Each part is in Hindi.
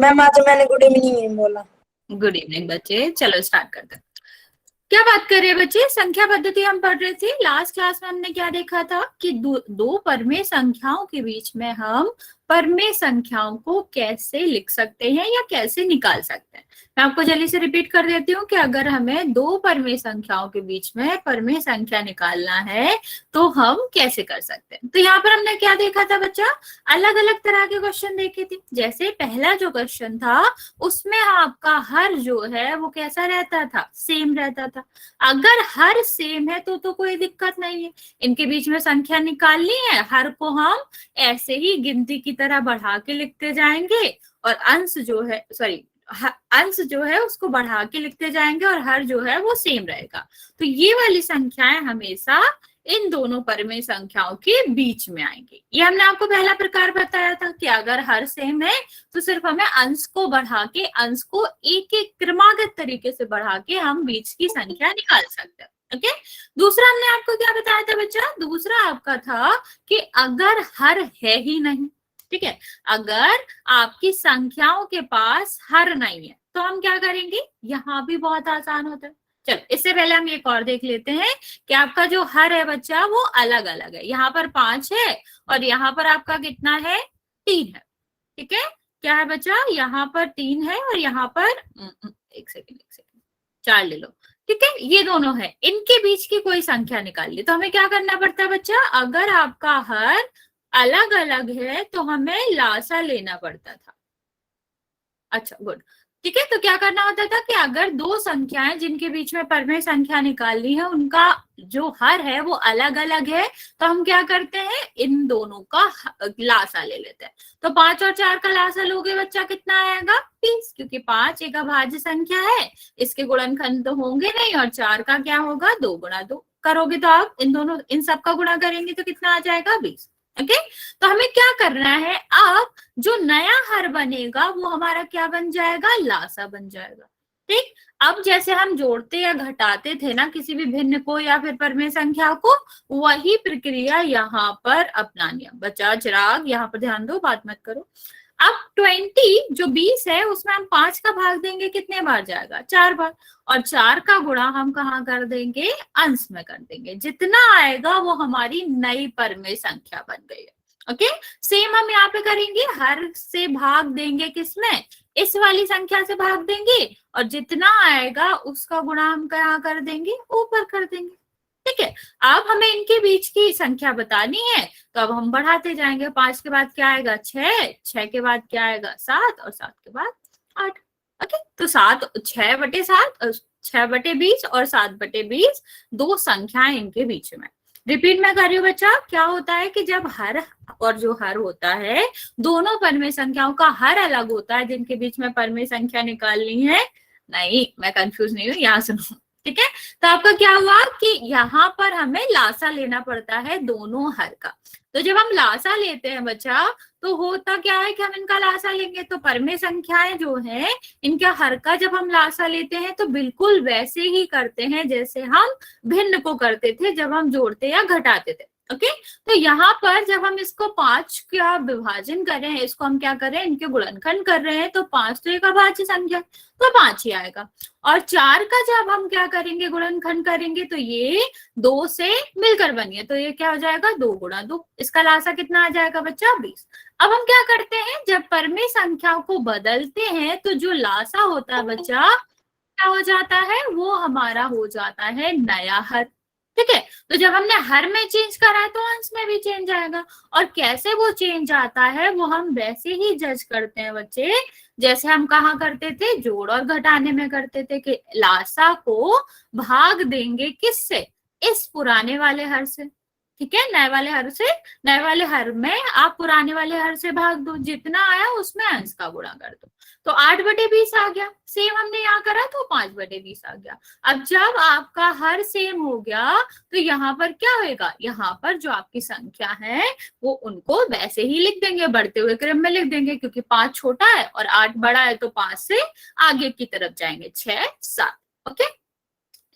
मैम आज मैंने गुड इवनिंग नहीं बोला। गुड इवनिंग बच्चे, चलो स्टार्ट करते हैं। क्या बात कर रहे हैं बच्चे? संख्या पद्धति हम पढ़ रहे थे। लास्ट क्लास में हमने क्या देखा था कि दो परमेय संख्याओं के बीच में हम परमेय संख्याओं को कैसे लिख सकते हैं या कैसे निकाल सकते हैं। मैं आपको जल्दी से रिपीट कर देती हूँ कि अगर हमें दो परमेय संख्याओं के बीच में परमेय संख्या निकालना है तो हम कैसे कर सकते हैं। तो यहाँ पर हमने क्या देखा था बच्चा? अलग अलग तरह के क्वेश्चन देखे थे। जैसे पहला जो क्वेश्चन था उसमें आपका हर जो है वो कैसा रहता था? सेम रहता था। अगर हर सेम है तो कोई दिक्कत नहीं है। इनके बीच में संख्या निकालनी है, हर को हम ऐसे ही गिनती की तरह बढ़ा के लिखते जाएंगे और अंश जो है उसको बढ़ा के लिखते जाएंगे और हर जो है वो सेम रहेगा। तो ये वाली संख्याएं हमेशा इन दोनों परमेय संख्याओं के बीच में आएंगी। ये हमने आपको पहला प्रकार बताया था कि अगर हर सेम है तो सिर्फ हमें अंश को बढ़ा के, अंश को एक एक क्रमागत तरीके से बढ़ा के हम बीच की संख्या निकाल सकते हैं। ओके। दूसरा हमने आपको क्या बताया था बच्चा? दूसरा आपका था कि अगर हर है ही नहीं, ठीक है, अगर आपकी संख्याओं के पास हर नहीं है तो हम क्या करेंगे? यहाँ भी बहुत आसान होता है। चलो इससे पहले हम एक और देख लेते हैं कि आपका जो हर है बच्चा वो अलग अलग है। यहाँ पर 5 है और यहाँ पर आपका कितना है? 3 है। ठीक है, क्या है बच्चा? यहाँ पर 3 है और यहाँ पर एक सेकेंड 4 ले लो। ठीक है, ये दोनों है, इनके बीच की कोई संख्या निकाल ली। तो हमें क्या करना पड़ता है बच्चा? अगर आपका हर अलग अलग है तो हमें लासा लेना पड़ता था। अच्छा गुड। ठीक है, तो क्या करना होता था कि अगर दो संख्याएं जिनके बीच में परमेय संख्या निकालनी है उनका जो हर है वो अलग अलग है तो हम क्या करते हैं? इन दोनों का लासा ले लेते हैं। तो 5 और 4 का लासा लोगे बच्चा, कितना आएगा? 20, क्योंकि 5 एक अभाज्य संख्या है, इसके गुणनखंड तो होंगे नहीं, और 4 का क्या होगा? 2 गुणा 2 करोगे तो आप इन सब का गुणा करेंगे तो कितना आ जाएगा? 20। ओके, तो हमें क्या करना है? अब जो नया हर बनेगा वो हमारा क्या बन जाएगा? लासा बन जाएगा। ठीक, अब जैसे हम जोड़ते या घटाते थे ना किसी भी भिन्न को या फिर परमेय संख्या को, वही प्रक्रिया यहाँ पर अपनानी है। बच्चा चिराग यहाँ पर ध्यान दो, बात मत करो। अब 20 जो 20 है उसमें हम 5 का भाग देंगे, कितने बार जाएगा? 4 बार। और 4 का गुणा हम कहाँ कर देंगे? अंश में कर देंगे। जितना आएगा वो हमारी नई परमेय संख्या बन गई है। ओके, सेम हम यहाँ पे करेंगे, हर से भाग देंगे, किसमें? इस वाली संख्या से भाग देंगे और जितना आएगा उसका गुणा हम कहाँ कर देंगे? ऊपर कर देंगे। ठीक है, अब हमें इनके बीच की संख्या बतानी है तो अब हम बढ़ाते जाएंगे। 5 के बाद क्या आएगा? 6, 6 के बाद क्या आएगा? 7, और 7 के बाद 8। ओके, तो 6/7, 6/20 और 7/20 दो संख्याएं इनके बीच में। रिपीट में कर रही हूँ बच्चा, क्या होता है कि जब हर और जो हर होता है दोनों परमेय संख्याओं का हर अलग होता है जिनके बीच में परमेय संख्या निकालनी है। नहीं, मैं कंफ्यूज नहीं हूँ, यहाँ सुनो। ठीक है, तो आपका क्या हुआ कि यहाँ पर हमें लासा लेना पड़ता है दोनों हर का। तो जब हम लासा लेते हैं बच्चा तो होता क्या है कि हम इनका लासा लेंगे तो परमेय संख्याएं जो है इनका हर का जब हम लासा लेते हैं तो बिल्कुल वैसे ही करते हैं जैसे हम भिन्न को करते थे जब हम जोड़ते या घटाते थे। ओके, तो यहाँ पर जब हम इसको 5 का विभाजन कर रहे हैं, इसको हम क्या कर रहे हैं? इनके गुणनखंड कर रहे हैं, तो 5 तो एक अभाज्य संख्या तो 5 ही आएगा। और 4 का जब हम क्या करेंगे? गुणनखंड करेंगे तो ये 2 से मिलकर बनी है, तो ये क्या हो जाएगा? 2 गुणा 2। इसका लासा कितना आ जाएगा बच्चा? 20। अब हम क्या करते हैं? जब परमेय संख्याओं को बदलते हैं तो जो लासा होता है बच्चा क्या हो जाता है? वो हमारा हो जाता है नया हर। ठीक है, तो जब हमने हर में चेंज करा है तो अंश में भी चेंज आएगा। और कैसे वो चेंज आता है वो हम वैसे ही जज करते हैं बच्चे जैसे हम कहाँ करते थे? जोड़ और घटाने में करते थे कि लासा को भाग देंगे किससे? इस पुराने वाले हर से। ठीक है, नए वाले हर से, नए वाले हर में आप पुराने वाले हर से भाग दो, जितना आया उसमें अंश का गुणा कर दो। तो 8/20 आ गया। सेम हमने यहाँ करा तो 5/20 आ गया। अब जब आपका हर सेम हो गया तो यहाँ पर क्या होगा? यहाँ पर जो आपकी संख्या है वो उनको वैसे ही लिख देंगे, बढ़ते हुए क्रम में लिख देंगे, क्योंकि 5 छोटा है और 8 बड़ा है तो 5 से आगे की तरफ जाएंगे, 6, 7। ओके,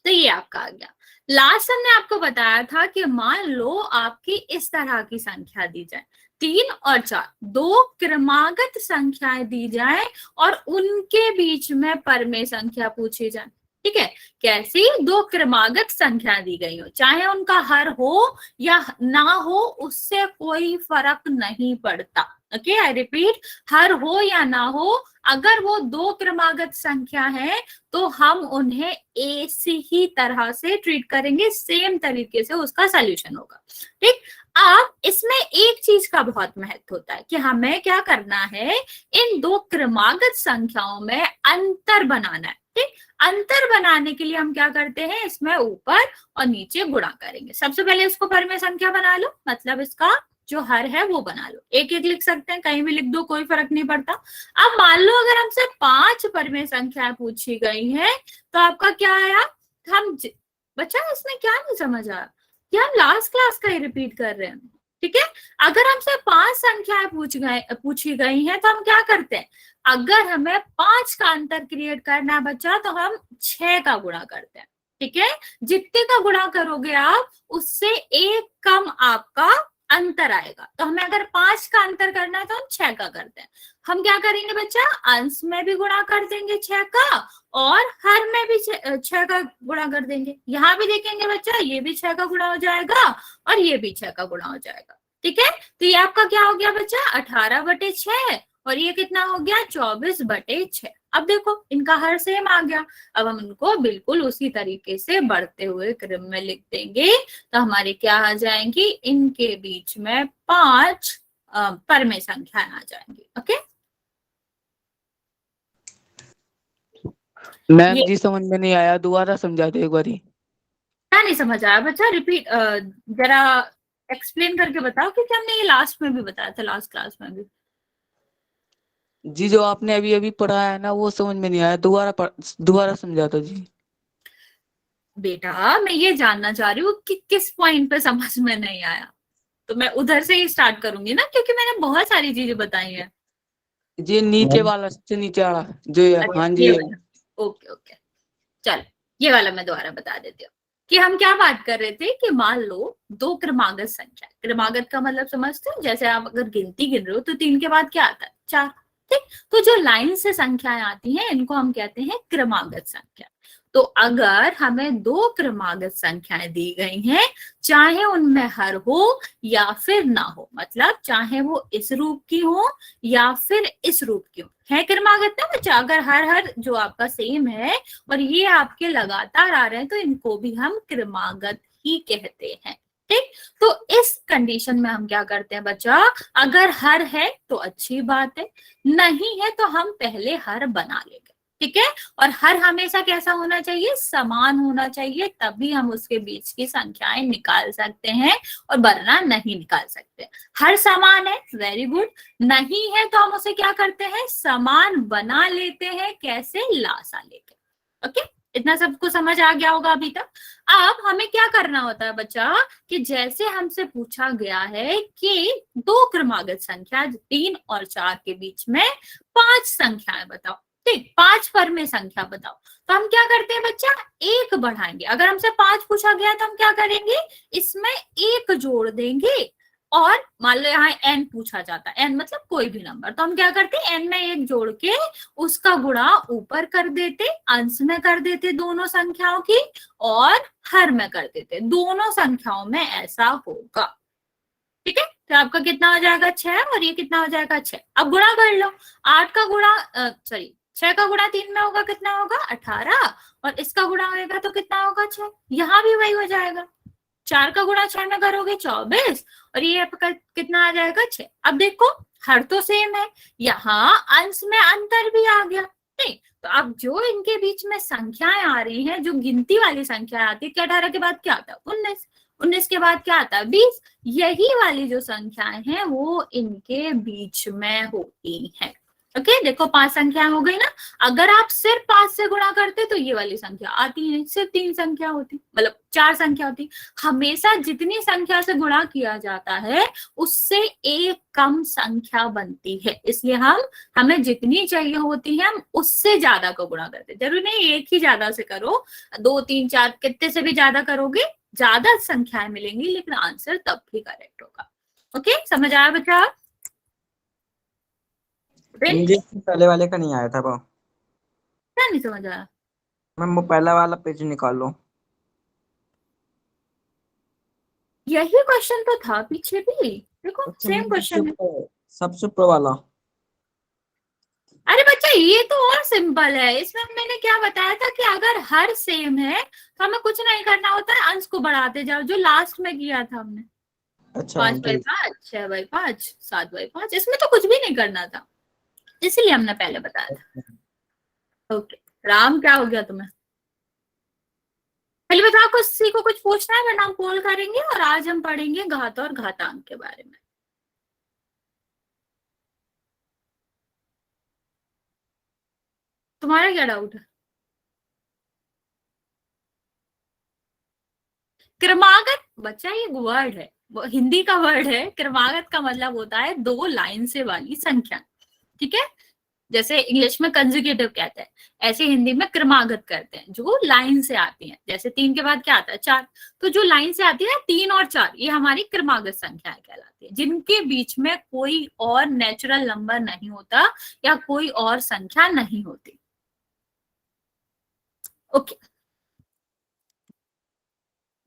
तो ये आपका आ गया। लास्ट हमने आपको बताया था कि मान लो आपकी इस तरह की संख्या दी जाए, 3 और 4 दो क्रमागत संख्याएं दी जाए और उनके बीच में परमेय संख्या पूछी जाए। ठीक है, कैसी? दो क्रमागत संख्या दी गई हो, चाहे उनका हर हो या ना हो, उससे कोई फर्क नहीं पड़ता। ओके, आई रिपीट, हर हो या ना हो, अगर वो दो क्रमागत संख्या है तो हम उन्हें ऐसी ही तरह से ट्रीट करेंगे, सेम तरीके से उसका सोल्यूशन होगा। ठीक, अब इसमें एक चीज का बहुत महत्व होता है कि हमें क्या करना है, इन दो क्रमागत संख्याओं में अंतर बनाना है। ठीक, अंतर बनाने के लिए हम क्या करते हैं, इसमें ऊपर और नीचे गुणा करेंगे। सबसे पहले इसको परमेय संख्या बना लो, मतलब इसका जो हर है वो बना लो। एक एक लिख सकते हैं, कहीं भी लिख दो, कोई फर्क नहीं पड़ता। अब मान लो अगर हमसे 5 परमेय संख्याएं पूछी गई हैं तो आपका क्या आया? बच्चा इसमें क्या नहीं समझ आया कि हम लास्ट क्लास का ही रिपीट कर रहे हैं। ठीक है, अगर हमसे 5 संख्याएं पूछी गई हैं तो हम क्या करते हैं, अगर हमें 5 का अंतर क्रिएट करना है बच्चा तो हम 6 का गुणा करते हैं। ठीक है, जितने का गुणा करोगे आप उससे एक कम आपका अंतर आएगा। तो हमें अगर 5 का अंतर करना है तो हम 6 का करते हैं। हम क्या करेंगे बच्चा, अंश में भी गुणा कर देंगे 6 का और हर में भी 6 का गुणा कर देंगे। यहाँ भी देखेंगे बच्चा, ये भी 6 का गुणा हो जाएगा और ये भी 6 का गुणा हो जाएगा। ठीक है, तो ये आपका क्या हो गया बच्चा, 18/6 और ये कितना हो गया, 24/6। अब देखो इनका हर सेम आ गया। अब हम इनको बिल्कुल उसी तरीके से बढ़ते हुए क्रम में लिख देंगे तो हमारे क्या आ जाएंगी, इनके बीच में 5 परमेय संख्याएं आ जाएंगी। ओके, मैम जी समझ में नहीं आया, दोबारा समझा दो एक बारी। क्या नहीं समझ आया बच्चा? रिपीट जरा एक्सप्लेन करके बताओ, क्योंकि हमने ये लास्ट में भी बताया था, लास्ट क्लास में भी। जी जो आपने अभी अभी पढ़ाया है ना वो समझ में नहीं आया, दोबारा समझा दो जी। बेटा मैं ये जानना चाह रही हूँ कि किस पॉइंट पे समझ में नहीं आया, तो मैं उधर से ही स्टार्ट करूंगी ना, क्योंकि मैंने बहुत सारी चीजें बताई हैं। जी नीचे वाला, सबसे नीचे वाला जो है। अच्छा, हाँ ये जी। वाला। ओके ओके, चल ये वाला मैं दोबारा बता देती हूँ कि हम क्या बात कर रहे थे कि मान लो दो क्रमागत संख्या, क्रमागत का मतलब समझते हो, जैसे आप अगर गिनती गिन रहे हो तो 3 के बाद क्या आता है, 4। ठीक, तो जो लाइन से संख्याएं आती हैं इनको हम कहते हैं क्रमागत संख्या। तो अगर हमें दो क्रमागत संख्याएं दी गई हैं, चाहे उनमें हर हो या फिर ना हो, मतलब चाहे वो इस रूप की हो या फिर इस रूप की हो, है क्रमागत ना बच्चा, अगर हर हर जो आपका सेम है और ये आपके लगातार आ रहे हैं तो इनको भी हम क्रमागत ही कहते हैं। ठीक, तो इस कंडीशन में हम क्या करते हैं बच्चा, अगर हर है तो अच्छी बात है, नहीं है तो हम पहले हर बना लेंगे। ठीक है, और हर हमेशा कैसा होना चाहिए, समान होना चाहिए, तभी हम उसके बीच की संख्याएं निकाल सकते हैं और वरना नहीं निकाल सकते। हर समान है, वेरी गुड, नहीं है तो हम उसे क्या करते हैं, समान बना लेते हैं, कैसे, लासा लेके। ओके, इतना सबको समझ आ गया होगा अभी तक। अब हमें क्या करना होता है बच्चा कि जैसे हमसे पूछा गया है कि दो क्रमागत संख्या 3 और 4 के बीच में 5 संख्याएं बताओ। ठीक, 5 परमेय संख्या बताओ, तो हम क्या करते हैं बच्चा, एक बढ़ाएंगे। अगर हमसे 5 पूछा गया तो हम क्या करेंगे, इसमें एक जोड़ देंगे और मान लो यहाँ n पूछा जाता है, n मतलब कोई भी नंबर, तो हम क्या करते हैं, n में एक जोड़ के उसका गुणा ऊपर कर देते, अंश में कर देते दोनों संख्याओं की और हर में कर देते, दोनों संख्याओं में ऐसा होगा। ठीक है, तो आपका कितना हो जाएगा, 6 और ये कितना हो जाएगा, 6। अब गुणा कर लो, 8 का गुणा 6 का गुणा 3 में होगा, कितना होगा, 18, और इसका गुणा होगा तो कितना होगा, 6। यहाँ भी वही हो जाएगा, 4 का गुणा 6 में करोगे 24 और ये आपका कितना आ जाएगा, 6। अब देखो हर तो सेम है, यहाँ अंश में अंतर भी आ गया। नहीं, तो अब जो इनके बीच में संख्याएं आ रही हैं, जो गिनती वाली संख्या आती है, 18 के बाद क्या आता है, 19, 19 के बाद क्या आता है, 20, यही वाली जो संख्याएं हैं वो इनके बीच में होती हैं। ओके, देखो 5 संख्याएं हो गई ना। अगर आप सिर्फ 5 से गुणा करते तो ये वाली संख्या आती नहीं, सिर्फ 3 संख्या होती, मतलब 4 संख्या होती। हमेशा जितनी संख्या से गुणा किया जाता है उससे एक कम संख्या बनती है, इसलिए हमें जितनी चाहिए होती है हम उससे ज्यादा को गुणा करते हैं। जरूरी नहीं एक ही ज्यादा से करो, 2 3 4 कितने से भी ज्यादा करोगे ज्यादा संख्याएं मिलेंगी, लेकिन आंसर तब भी करेक्ट होगा। ओके, समझ आया बच्चा? फिर मुझे पहले वाले का नहीं आया था वो। क्या नहीं समझ आया? मैम वो पहला वाला पेज निकाल लो। यही क्वेश्चन तो था पीछे भी, देखो अच्छा सेम क्वेश्चन है। सबसे ऊपर वाला। अरे बच्चा ये तो और सिंपल है, इसमें मैंने क्या बताया था कि अगर हर सेम है तो हमें कुछ नहीं करना होता है, अंश को बढ़ाते जाओ, जो लास्ट में किया था हमने। अच्छा 5/5, 6/5, 7/5, इसमें तो कुछ भी नहीं करना था, इसलिए हमने पहले बताया था। ओके राम, क्या हो गया तुम्हें? पहले बताओ, किसी को कुछ पूछना है वरना हम पोल करेंगे, और आज हम पढ़ेंगे घात और घातांक के बारे में। तुम्हारा क्या डाउट है? क्रमागत बच्चा ये वर्ड है, वो हिंदी का वर्ड है। क्रमागत का मतलब होता है दो लाइन से वाली संख्या, ठीक है? जैसे इंग्लिश में कंजुगेटिव कहते हैं, ऐसे हिंदी में क्रमागत करते हैं, जो लाइन से आती हैं। जैसे 3 के बाद क्या आता है? 4। तो जो लाइन से आती है 3 और 4, ये हमारी क्रमागत संख्याएं कहलाती है, जिनके बीच में कोई और नेचुरल नंबर नहीं होता या कोई और संख्या नहीं होती। ओके,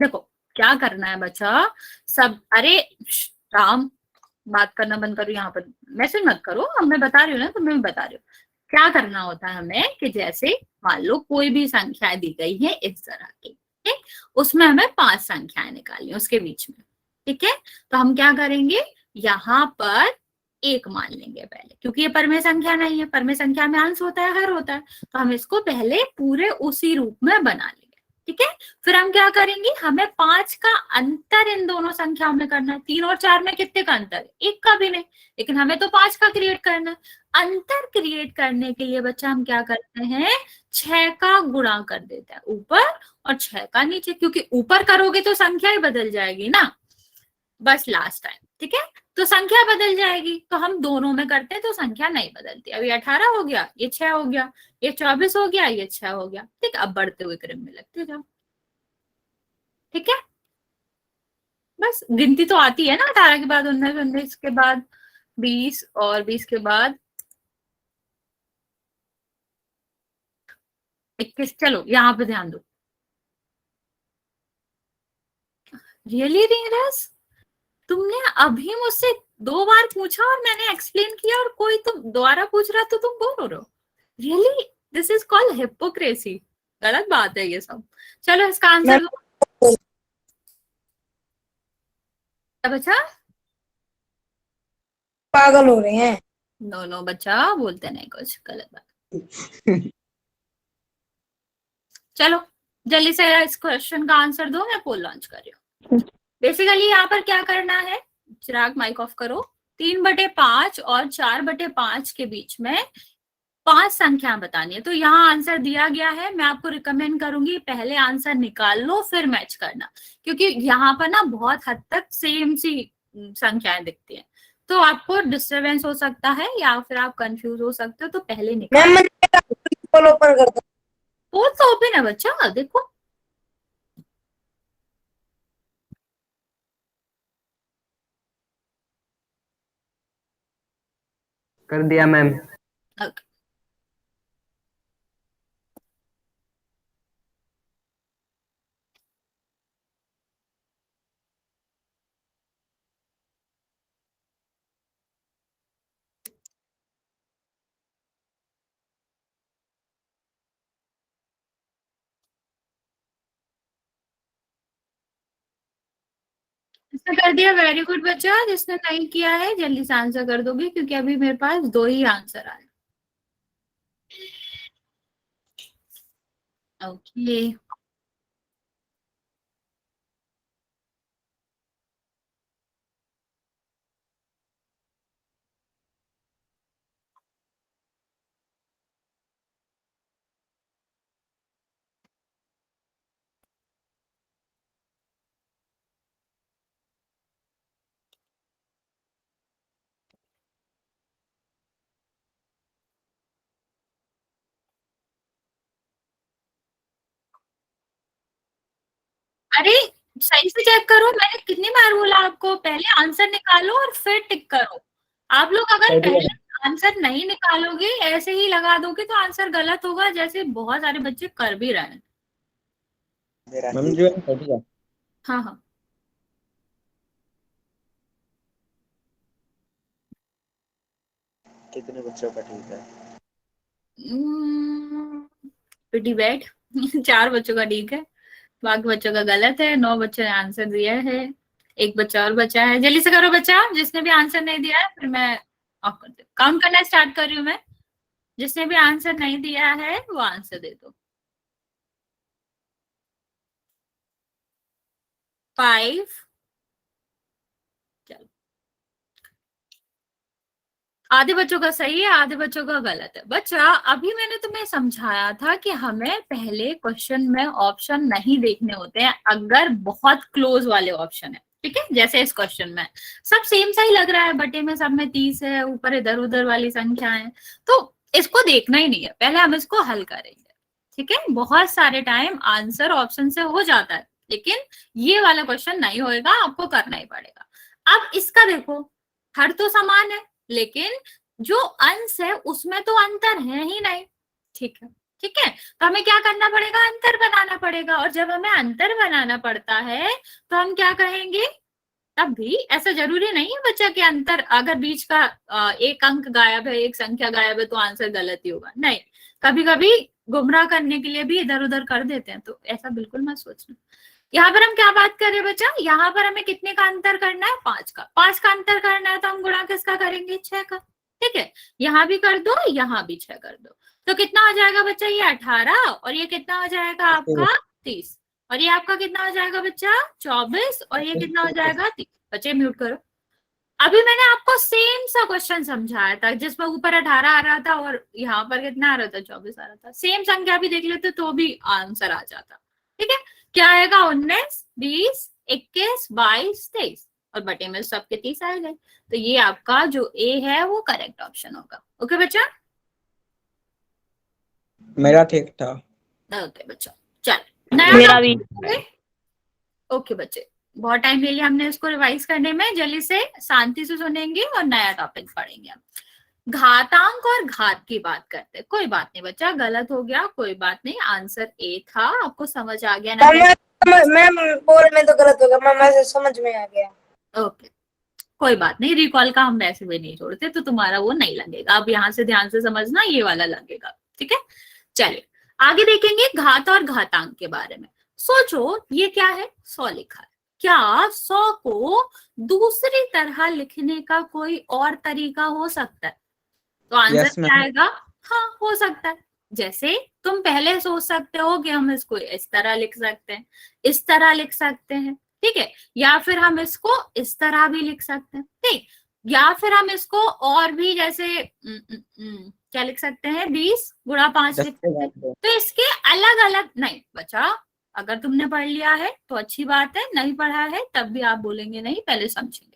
देखो क्या करना है बच्चा, सब अरे राम, बात करना बंद करो, यहाँ पर मैसेज मत करो, अब मैं बता रही हूँ ना, तुम्हें भी बता रही हूँ क्या करना होता है हमें। कि जैसे मान लो कोई भी संख्या दी गई है इस तरह की, ठीक, उसमें हमें 5 संख्याएं निकालनी है उसके बीच में, ठीक है? तो हम क्या करेंगे, यहाँ पर एक मान लेंगे पहले, क्योंकि ये परमेय संख्या नहीं है, परमेय संख्या में अंश होता है, हर होता है, तो हम इसको पहले पूरे उसी रूप में बना लेंगे, ठीक है? फिर हम क्या करेंगे, हमें 5 का अंतर इन दोनों संख्याओं में करना है। 3 और 4 में कितने का अंतर है? 1 का भी नहीं, लेकिन हमें तो 5 का क्रिएट करना है। अंतर क्रिएट करने के लिए बच्चा हम क्या करते हैं, 6 का गुणा कर देते हैं ऊपर और 6 का नीचे, क्योंकि ऊपर करोगे तो संख्या ही बदल जाएगी ना, बस लास्ट टाइम, ठीक है? तो संख्या बदल जाएगी, तो हम दोनों में करते हैं तो संख्या नहीं बदलती। अभी 18 हो गया, ये 6 हो गया, ये 24 हो गया, ये 6 हो गया, ठीक। अब बढ़ते हुए क्रम में लगते जाओ, ठीक है? बस गिनती तो आती है ना, 18 के बाद 19, 19 के बाद 20, और 20 के बाद 21। चलो यहाँ पे ध्यान दो। रियली नीरज, तुमने अभी मुझसे 2 बार पूछा और मैंने एक्सप्लेन किया, और कोई तुम दोबारा पूछ रहा तो तुम बोल रहे हो? Really, this is called hypocrisy. गलत बात है ये सब। चलो इसका आंसर दो। क्या बच्चा? पागल हो रहे हैं। नो नो बच्चा, बोलते नहीं कुछ, गलत बात। चलो जल्दी से इस क्वेश्चन का आंसर दो, मैं पोल लॉन्च कर रही हूँ। बेसिकली यहाँ पर क्या करना है, चिराग माइक ऑफ करो। 3/5 और 4/5 के बीच में 5 संख्या बतानी है। तो यहाँ आंसर दिया गया है, मैं आपको रिकमेंड करूंगी पहले आंसर निकाल लो फिर मैच करना, क्योंकि यहाँ पर ना बहुत हद तक सेम सी संख्याएं दिखती हैं, तो आपको डिस्टरबेंस हो सकता है या फिर आप कंफ्यूज हो सकते हो, तो पहले निकाल। मैम पोल ओपन कर दो। पोल तो ओपन है बच्चा, देखो। कर दिया मैम। Okay. इसने कर दिया, वेरी गुड बच्चा। जिसने नहीं किया है जल्दी से आंसर कर दोगे, क्योंकि अभी मेरे पास 2 ही आंसर आए। ओके, अरे सही से चेक करो, मैंने कितनी बार बोला आपको, पहले आंसर निकालो और फिर टिक करो। आप लोग अगर पहले आंसर नहीं निकालोगे, ऐसे ही लगा दोगे, तो आंसर गलत होगा, जैसे बहुत सारे बच्चे कर भी रहे हैं। मैम जो है हाँ हाँ, कितने बच्चों का ठीक है? पिटी बैड 4 बच्चों का ठीक है, बाकी बच्चों का गलत है। 9 बच्चों ने आंसर दिया है, एक बच्चा और बचा है। जल्दी से करो बच्चा, जिसने भी आंसर नहीं दिया है, फिर मैं ऑफ कर दे, काउंट करना स्टार्ट कर रही हूँ मैं। जिसने भी आंसर नहीं दिया है वो आंसर दे दो। 5, चलो, आधे बच्चों का सही है, आधे बच्चों का गलत है। बच्चा, अभी मैंने तुम्हें समझाया था कि हमें पहले क्वेश्चन में ऑप्शन नहीं देखने होते हैं अगर बहुत क्लोज वाले ऑप्शन है, ठीक है। जैसे इस क्वेश्चन में सब सेम सा ही लग रहा है, बटे में सब में 30 है, ऊपर इधर उधर वाली संख्या है, तो इसको देखना ही नहीं है, पहले हम इसको हल करेंगे, ठीक है। बहुत सारे टाइम आंसर ऑप्शन से हो जाता है, लेकिन ये वाला क्वेश्चन नहीं होएगा, आपको करना ही पड़ेगा। अब इसका देखो, हर तो समान है, लेकिन जो अंश है उसमें तो अंतर है ही नहीं, ठीक है, ठीक है। तो हमें क्या करना पड़ेगा, अंतर बनाना पड़ेगा। और जब हमें अंतर बनाना पड़ता है तो हम क्या कहेंगे, तब भी ऐसा जरूरी नहीं है बच्चा कि अंतर, अगर बीच का एक अंक गायब है, एक संख्या गायब है, तो आंसर गलत ही होगा, नहीं। कभी कभी गुमराह करने के लिए भी इधर उधर कर देते हैं, तो ऐसा बिल्कुल मत सोचना। यहाँ पर हम क्या बात कर रहे हैं बच्चा, यहाँ पर हमें कितने का अंतर करना है, 5 का। 5 का अंतर करना है तो हम गुणा किसका करेंगे, 6 का, ठीक है। यहाँ भी कर दो, यहाँ भी 6 कर दो, तो कितना हो जाएगा बच्चा, ये 18, और ये कितना हो जाएगा आपका 30, और ये आपका कितना हो जाएगा बच्चा 24, और ये कितना हो जाएगा 30। बच्चे म्यूट करो। अभी मैंने आपको सेम सा क्वेश्चन समझाया था, जिसमें ऊपर 18 आ रहा था और यहाँ पर कितना आ रहा था, 24 आ रहा था। सेम संख्या भी देख लेते तो भी आंसर आ जाता, ठीक है। क्या आएगा, 19, 20, 21, 22, 23, और बटे में सबके 30 आ गए, तो ये आपका जो ए है वो करेक्ट ऑप्शन होगा। ओके बच्चा, मेरा ठीक था। ओके बच्चा, चल नया भी। ओके बच्चे, बहुत टाइम ले लिया हमने इसको रिवाइज करने में, जल्दी से शांति से सुनेंगे और नया टॉपिक पढ़ेंगे हम। घातांक और घात की बात करते हैं। कोई बात नहीं बच्चा, गलत हो गया, कोई बात नहीं, आंसर ए था, आपको समझ आ गया ना। मैम बोल में तो गलत हो गया, मैम ऐसे समझ में आ गया। ओके, कोई बात नहीं, रिकॉल का हम वैसे भी नहीं छोड़ते, तो तुम्हारा वो नहीं लगेगा। अब यहाँ से ध्यान से समझना, ये वाला लगेगा, ठीक है। चलिए आगे देखेंगे घात और घातांक के बारे में। सोचो ये क्या है, 100 लिखा है, क्या 100 को दूसरी तरह लिखने का कोई और तरीका हो सकता है? तो आंसर क्या आएगा, हाँ हो सकता है। जैसे तुम पहले सोच सकते हो कि हम इसको इस तरह लिख सकते हैं, इस तरह लिख सकते हैं, ठीक है, या फिर हम इसको इस तरह भी लिख सकते हैं, ठीक, या फिर हम इसको और भी जैसे क्या लिख सकते हैं, 20 गुणा 5 लिख सकते हैं। तो इसके अलग अलग, नहीं बच्चा, अगर तुमने पढ़ लिया है तो अच्छी बात है, नहीं पढ़ा है तब भी आप बोलेंगे नहीं, पहले समझेंगे।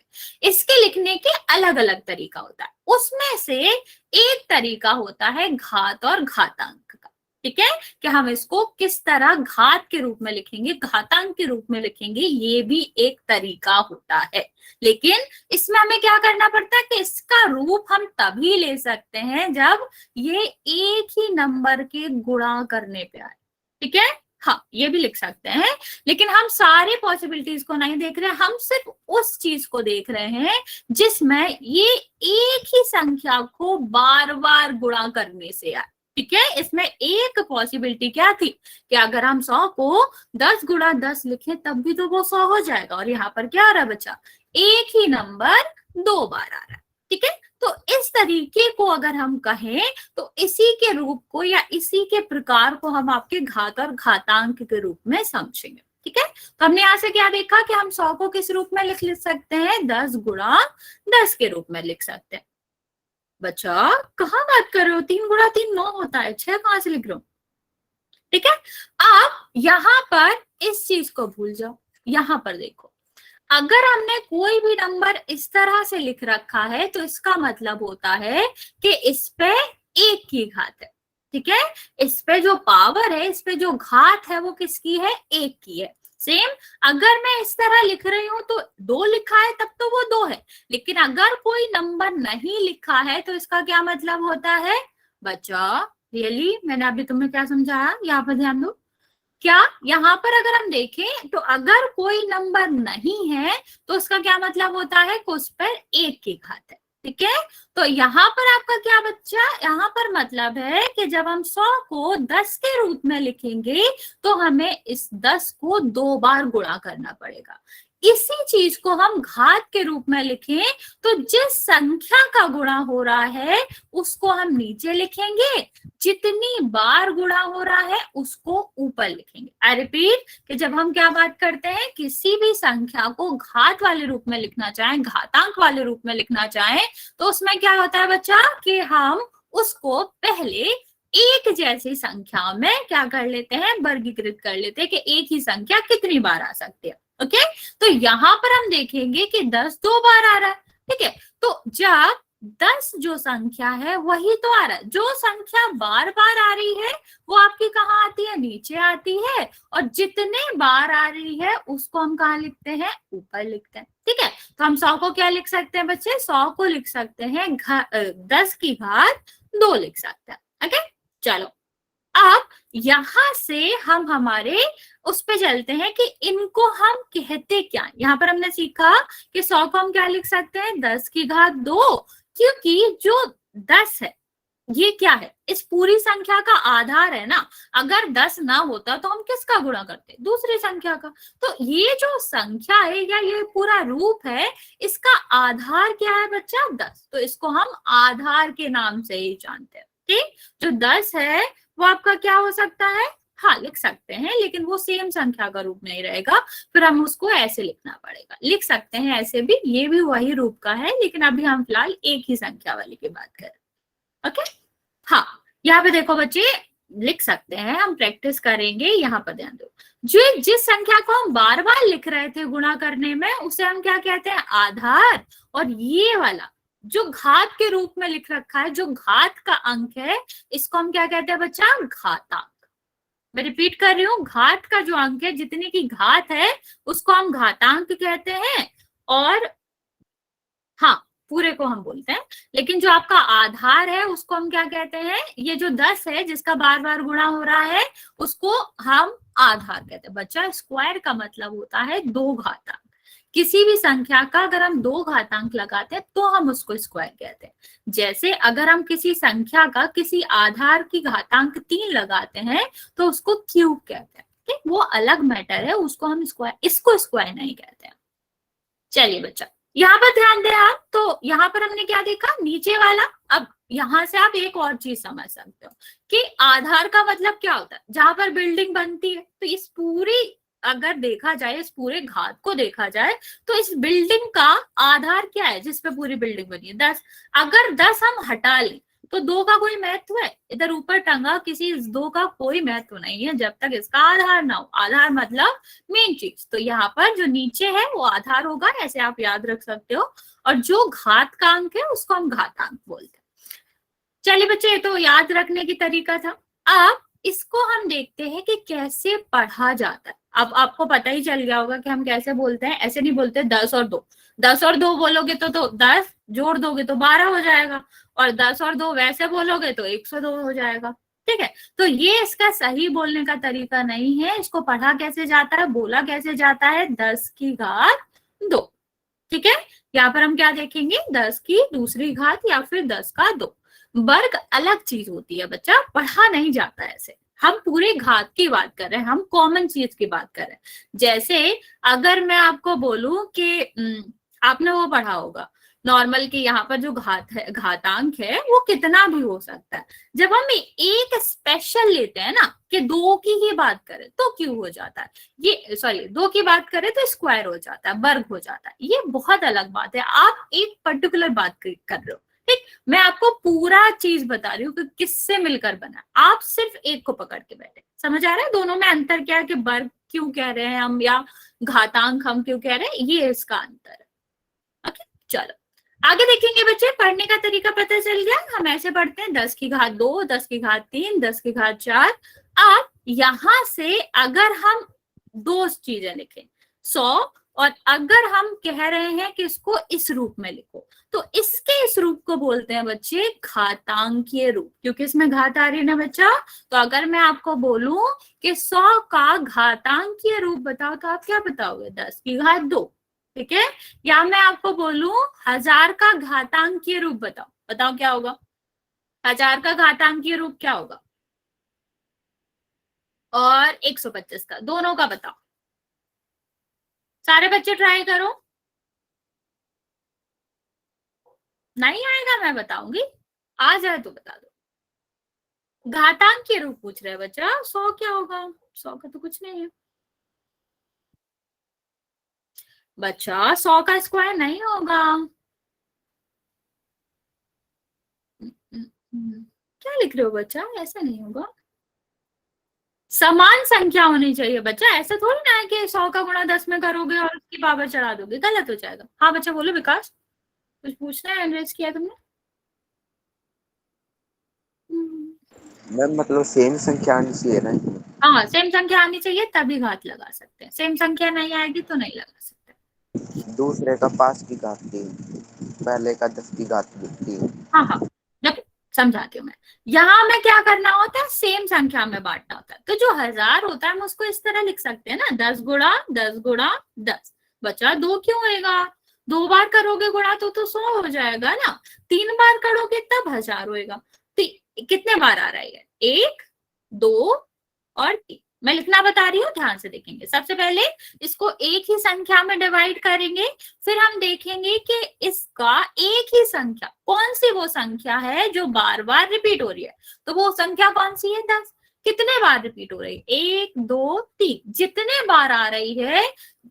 इसके लिखने के अलग अलग तरीका होता है, उसमें से एक तरीका होता है घात और घातांक का, ठीक है, कि हम इसको किस तरह घात के रूप में लिखेंगे, घातांक के रूप में लिखेंगे, ये भी एक तरीका होता है। लेकिन इसमें हमें क्या करना पड़ता है कि इसका रूप हम तभी ले सकते हैं जब ये एक ही नंबर के गुणा करने पे आए, ठीक है। हाँ ये भी लिख सकते हैं, लेकिन हम सारी पॉसिबिलिटीज को नहीं देख रहे हैं, हम सिर्फ उस चीज को देख रहे हैं जिसमें ये एक ही संख्या को बार बार गुणा करने से आए, ठीक है। इसमें एक पॉसिबिलिटी क्या थी कि अगर हम 100 को 10 गुणा 10 लिखें तब भी तो वो 100 हो जाएगा, और यहाँ पर क्या आ रहा है बच्चा, एक ही नंबर 2 बार आ रहा है, ठीक है। तो इस तरीके को अगर हम कहें तो इसी के रूप को या इसी के प्रकार को हम आपके घात और घातांक के रूप में समझेंगे, ठीक है। तो हमने यहाँ से क्या देखा कि हम 100 को किस रूप में लिख सकते हैं, 10 गुणा 10 के रूप में लिख सकते हैं। बच्चा कहाँ बात कर रहे हो, 3 गुणा 3 9 होता है, 6 कहाँ से लिख रहे हो, ठीक है। आप यहाँ पर इस चीज को भूल जाओ, यहाँ पर देखो, अगर हमने कोई भी नंबर इस तरह से लिख रखा है तो इसका मतलब होता है कि इस पे 1 की घात है, ठीक है। इस पे जो पावर है, इस पे जो घात है वो किसकी है, 1 की है। सेम अगर मैं इस तरह लिख रही हूं तो 2 लिखा है तब तो वो 2 है, लेकिन अगर कोई नंबर नहीं लिखा है तो इसका क्या मतलब होता है बच्चा? रियली मैंने अभी तुम्हें क्या समझाया, यहाँ पर ध्यान दो। क्या यहाँ पर अगर हम देखें तो अगर कोई नंबर नहीं है तो उसका क्या मतलब होता है कि उस पर 1 की घात है। ठीक है, तो यहाँ पर आपका क्या बच्चा, यहाँ पर मतलब है कि जब हम 100 को 10 के रूप में लिखेंगे तो हमें इस 10 को 2 बार गुणा करना पड़ेगा। इसी चीज को हम घात के रूप में लिखें तो जिस संख्या का गुणा हो रहा है उसको हम नीचे लिखेंगे, जितनी बार गुणा हो रहा है उसको ऊपर लिखेंगे। आई रिपीट कि जब हम क्या बात करते हैं, किसी भी संख्या को घात वाले रूप में लिखना चाहें, घातांक वाले रूप में लिखना चाहें, तो उसमें क्या होता है बच्चा कि हम उसको पहले एक जैसी संख्या में क्या कर लेते हैं, वर्गीकृत कर लेते हैं कि एक ही संख्या कितनी बार आ सकती है। ओके, तो यहाँ पर हम देखेंगे कि 10 2 बार आ रहा है। ठीक है, तो जब 10 जो संख्या है वही तो आ रहा है, जो संख्या बार बार आ रही है वो आपकी कहाँ आती है, नीचे आती है, और जितने बार आ रही है उसको हम कहाँ लिखते हैं, ऊपर लिखते हैं। ठीक है, तो हम 100 को क्या लिख सकते हैं बच्चे, 100 को लिख सकते हैं 10 की घात 2 लिख सकते हैं। ओके, चलो अब यहां से हम हमारे उस पे चलते हैं कि इनको हम कहते क्या। यहाँ पर हमने सीखा कि 100 को हम क्या लिख सकते हैं, 10 की घात 2, क्योंकि जो 10 है ये क्या है, इस पूरी संख्या का आधार है ना। अगर 10 ना होता तो हम किसका गुणा करते, दूसरी संख्या का। तो ये जो संख्या है या ये पूरा रूप है, इसका आधार क्या है बच्चा, 10। तो इसको हम आधार के नाम से ही जानते हैं। ठीक, जो 10 है वो आपका क्या हो सकता है, हाँ लिख सकते हैं, लेकिन वो सेम संख्या का रूप नहीं रहेगा, फिर हम उसको ऐसे लिखना पड़ेगा। लिख सकते हैं ऐसे भी, ये भी वही रूप का है, लेकिन अभी हम फिलहाल एक ही संख्या वाली की बात करें। ओके, हाँ यहाँ पे देखो बच्चे लिख सकते हैं, हम प्रैक्टिस करेंगे। यहाँ पर ध्यान दो, जो जिस संख्या को हम बार बार लिख रहे थे गुणा करने में उसे हम क्या कहते हैं, आधार। और ये वाला जो घात के रूप में लिख रखा है, जो घात का अंक है, इसको हम क्या कहते हैं बच्चा, घातांक। मैं रिपीट कर रही हूँ, घात का जो अंक है, जितने की घात है उसको हम घातांक कहते हैं, और हाँ पूरे को हम बोलते हैं। लेकिन जो आपका आधार है उसको हम क्या कहते हैं, ये जो 10 है जिसका बार बार गुणा हो रहा है उसको हम आधार कहते हैं। बच्चा स्क्वायर का मतलब होता है 2 घातांक। किसी भी संख्या का अगर हम 2 घातांक लगाते हैं तो हम उसको स्क्वायर कहते हैं। जैसे अगर हम किसी संख्या का किसी आधार की घातांक 3 लगाते हैं तो उसको क्यूब कहते हैं। ठीक, वो अलग मैटर है, उसको हम स्क्वायर, इसको स्क्वायर नहीं कहते हैं। चलिए बच्चा यहाँ पर ध्यान दें आप, तो यहाँ पर हमने क्या देखा, नीचे वाला। अब यहाँ से आप एक और चीज समझ सकते हो कि आधार का मतलब क्या होता है, जहां पर बिल्डिंग बनती है। तो इस पूरी अगर देखा जाए, इस पूरे घात को देखा जाए तो इस बिल्डिंग का आधार क्या है जिसपे पूरी बिल्डिंग बनी है, 10। अगर 10 हम हटा लें तो 2 का कोई महत्व है, इधर ऊपर टंगा किसी 2 का कोई महत्व नहीं है जब तक इसका आधार ना हो। आधार मतलब मेन चीज। तो यहाँ पर जो नीचे है वो आधार होगा, ऐसे आप याद रख सकते हो। और जो घात का अंक है उसको हम घातांक बोलते हैं। चलिए बच्चे, ये तो याद रखने की तरीका था। अब इसको हम देखते हैं कि कैसे पढ़ा जाता है। अब आपको पता ही चल गया होगा कि हम कैसे बोलते हैं। ऐसे नहीं बोलते 10 और 2, 10 और 2 बोलोगे तो 10 जोड़ दोगे तो 12 हो जाएगा, और 10 और 2 वैसे बोलोगे तो 102 हो जाएगा। ठीक है, तो ये इसका सही बोलने का तरीका नहीं है। इसको पढ़ा कैसे जाता है, बोला कैसे जाता है, 10 की घात 2। ठीक है, यहाँ पर हम क्या देखेंगे, 10 की दूसरी घात या फिर 10 का 2। वर्ग अलग चीज होती है बच्चा, पढ़ा नहीं जाता ऐसे। हम पूरे घात की बात कर रहे हैं, हम कॉमन चीज की बात कर रहे हैं। जैसे अगर मैं आपको बोलूं कि आपने वो पढ़ा होगा नॉर्मल की, यहाँ पर जो घात है, घातांक है, वो कितना भी हो सकता है। जब हम एक स्पेशल लेते हैं ना कि 2 की ही बात करें तो क्यों हो जाता है, ये सॉरी 2 की बात करें तो स्क्वायर हो जाता है, वर्ग हो जाता है। ये बहुत अलग बात है। आप एक पर्टिकुलर बात कर रहे हो, ठीक, मैं आपको पूरा चीज बता रही हूँ कि किससे मिलकर बना। आप सिर्फ एक को पकड़ के बैठे। समझ आ रहा है दोनों में अंतर क्या है, कि वर्ग क्यों कह रहे हैं हम या घातांक हम क्यों कह रहे हैं, ये इसका अंतर है। ओके, चलो आगे देखेंगे बच्चे। पढ़ने का तरीका पता चल गया, हम ऐसे पढ़ते हैं 10 की घात 2, 10 की घात 3, 10 की घात 4। अब यहां से अगर हम दो चीजें लिखें, 100 और अगर हम कह रहे हैं कि इसको इस रूप में लिखो तो इसके इस रूप को बोलते हैं बच्चे घातांकीय रूप, क्योंकि इसमें घात आ रही है ना बच्चा। तो अगर मैं आपको बोलूं कि 100 का घातांकीय रूप बताओ तो आप क्या बताओगे? 10 की घात 2, ठीक है। या मैं आपको बोलूं 1000 का घातांकीय रूप बताओ, बताओ क्या होगा? 1000 का घातांकीय रूप क्या होगा? और 125 का, दोनों का बताओ। सारे बच्चे ट्राई करो। नहीं आएगा मैं बताऊंगी, आ जाए तो बता दो। घातांकीय रूप पूछ रहे हैं बच्चा, 100 क्या होगा? 100 का तो कुछ नहीं है बच्चा, 100 का स्क्वायर नहीं होगा। क्या लिख रहे हो बच्चा? ऐसा नहीं होगा, समान संख्या होनी चाहिए बच्चा। ऐसा थोड़ी ना है कि 100 का गुणा 10 में करोगे और उसकी पावर चढ़ा दोगे, गलत हो जाएगा। हाँ बच्चा बोलो, विकास कुछ पूछना है, एड्रेस किया तुमने? मैम मतलब सेम संख्या आनी चाहिए ना? हाँ सेम संख्या आनी चाहिए तभी घात लगा सकते हैं, सेम संख्या नहीं आएगी तो नहीं लगा सकते। दूसरे का 5 की घात 3, पहले का 10 की घात 3। हाँ हाँ, जब समझाती हूँ मैं। यहाँ में क्या करना होता है? सेम संख्या में बांटना होता है। तो जो 1000 होता है हम उसको इस तरह लिख सकते हैं ना, 10 गुणा 10 गुणा 10। बचा 2 क्यों होएगा? 2 बार करोगे गुणा तो 100 हो जाएगा ना, 3 बार करोगे तब 1000 होएगा। तो कितने बार आ रहा है? 1 2 और 3। मैं लिखना बता रही हूँ, ध्यान से देखेंगे। सबसे पहले इसको एक ही संख्या में डिवाइड करेंगे, फिर हम देखेंगे कि इसका एक ही संख्या कौन सी वो संख्या है जो बार बार रिपीट हो रही है। तो वो संख्या कौन सी है? 10। कितने बार रिपीट हो रही है? 1 2 3। जितने बार आ रही है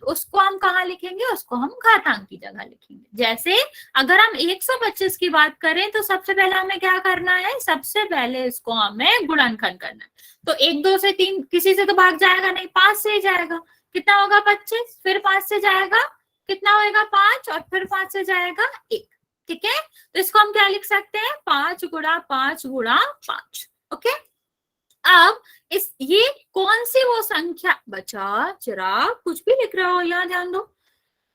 उसको हम कहाँ लिखेंगे? उसको हम घातांक की जगह लिखेंगे। जैसे अगर हम 125 की बात करें तो सबसे पहले हमें क्या करना है? सबसे पहले इसको हमें गुणनखंड करना है। तो 1 2 से 3 किसी से तो भाग जाएगा नहीं, 5 से ही जाएगा। कितना होगा? 25। फिर 5 से जाएगा, कितना होएगा? 5। और फिर 5 से जाएगा 1। ठीक है, तो इसको हम क्या लिख सकते हैं? 5 गुणा 5 गुणा 5। ओके, अब ये कौन सी वो संख्या? बचा जरा कुछ भी लिख रहे हो, यहाँ ध्यान दो।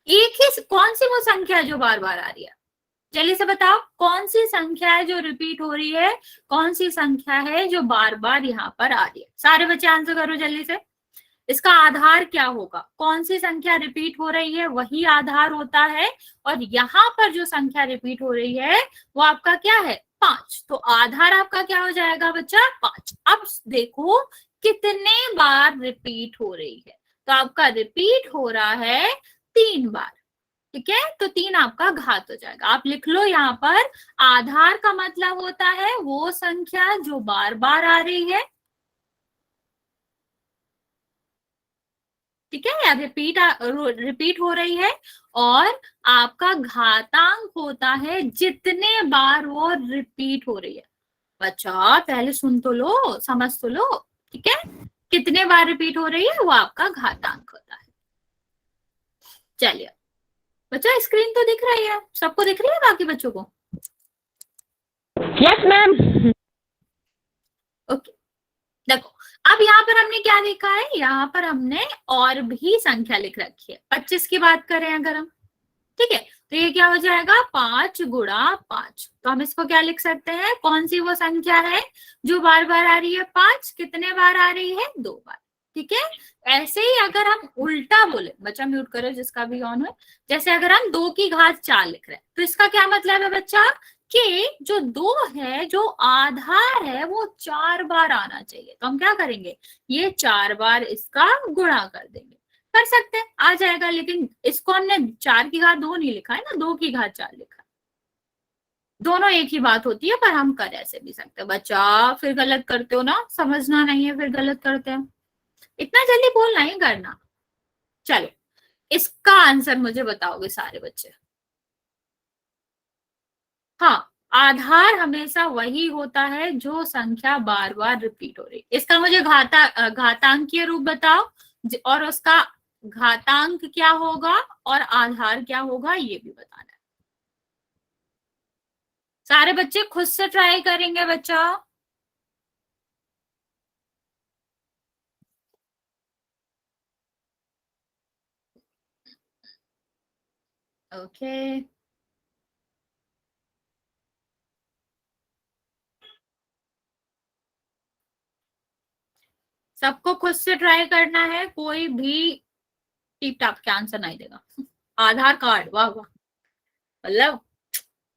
एक ही कौन सी वो संख्या है जो बार बार आ रही है? जल्दी से बताओ, कौन सी संख्या है जो रिपीट हो रही है? कौन सी संख्या है जो बार बार यहाँ पर आ रही है? सारे बच्चे आंसर करो जल्दी से। इसका आधार क्या होगा? कौन सी संख्या रिपीट हो रही है वही आधार होता है, और यहाँ पर जो संख्या रिपीट हो रही है वो आपका क्या है? 5। तो आधार आपका क्या हो जाएगा बच्चा? 5। अब देखो कितने बार रिपीट हो रही है, तो आपका रिपीट हो रहा है 3 बार। ठीक है, तो 3 आपका घात हो जाएगा। आप लिख लो यहाँ पर, आधार का मतलब होता है वो संख्या जो बार बार आ रही है। ठीक है, या रिपीट हो रही है, और आपका घातांक होता है जितने बार वो रिपीट हो रही है। बच्चा पहले सुन तो लो, समझ तो लो। ठीक है, कितने बार रिपीट हो रही है वो आपका घातांक होता है। चलिए बच्चा, स्क्रीन तो दिख रही है सबको? दिख रही है बाकी बच्चों को? Yes ma'am. ओके, देखो अब यहाँ पर हमने क्या लिखा है? यहाँ पर हमने और भी संख्या लिख रखी है। 25 की बात करें अगर हम, ठीक है, तो ये क्या हो जाएगा? 5 गुणा 5। तो हम इसको क्या लिख सकते हैं? कौन सी वो संख्या है जो बार बार आ रही है? 5। कितने बार आ रही है? 2 बार। ठीक है, ऐसे ही अगर हम उल्टा बोले, बच्चा म्यूट करो जिसका भी ऑन है। जैसे अगर हम 2 की घात 4 लिख रहे हैं तो इसका क्या मतलब है बच्चा? कि जो 2 है, जो आधार है, वो 4 बार आना चाहिए। तो हम क्या करेंगे? ये 4 बार इसका गुणा कर देंगे। कर सकते हैं, आ जाएगा, लेकिन इसको हमने 4 की घात 2 नहीं लिखा है ना, 2 की घात 4 लिखा है। दोनों एक ही बात होती है, पर हम कर ऐसे भी सकते हैं। बच्चा फिर गलत करते हो ना, समझना नहीं है फिर गलत करते हैं। इतना जल्दी बोल नहीं करना। चलो इसका आंसर मुझे बताओगे सारे बच्चे? हाँ, आधार हमेशा वही होता है जो संख्या बार बार रिपीट हो रही है। इसका मुझे घातांकीय रूप बताओ, और उसका घातांक क्या होगा और आधार क्या होगा ये भी बताना है। सारे बच्चे खुद से ट्राई करेंगे बच्चा? ओके, सबको खुद से ट्राई करना है, कोई भी टिप टाप के आंसर नहीं देगा। आधार कार्ड, वाह वाह, मतलब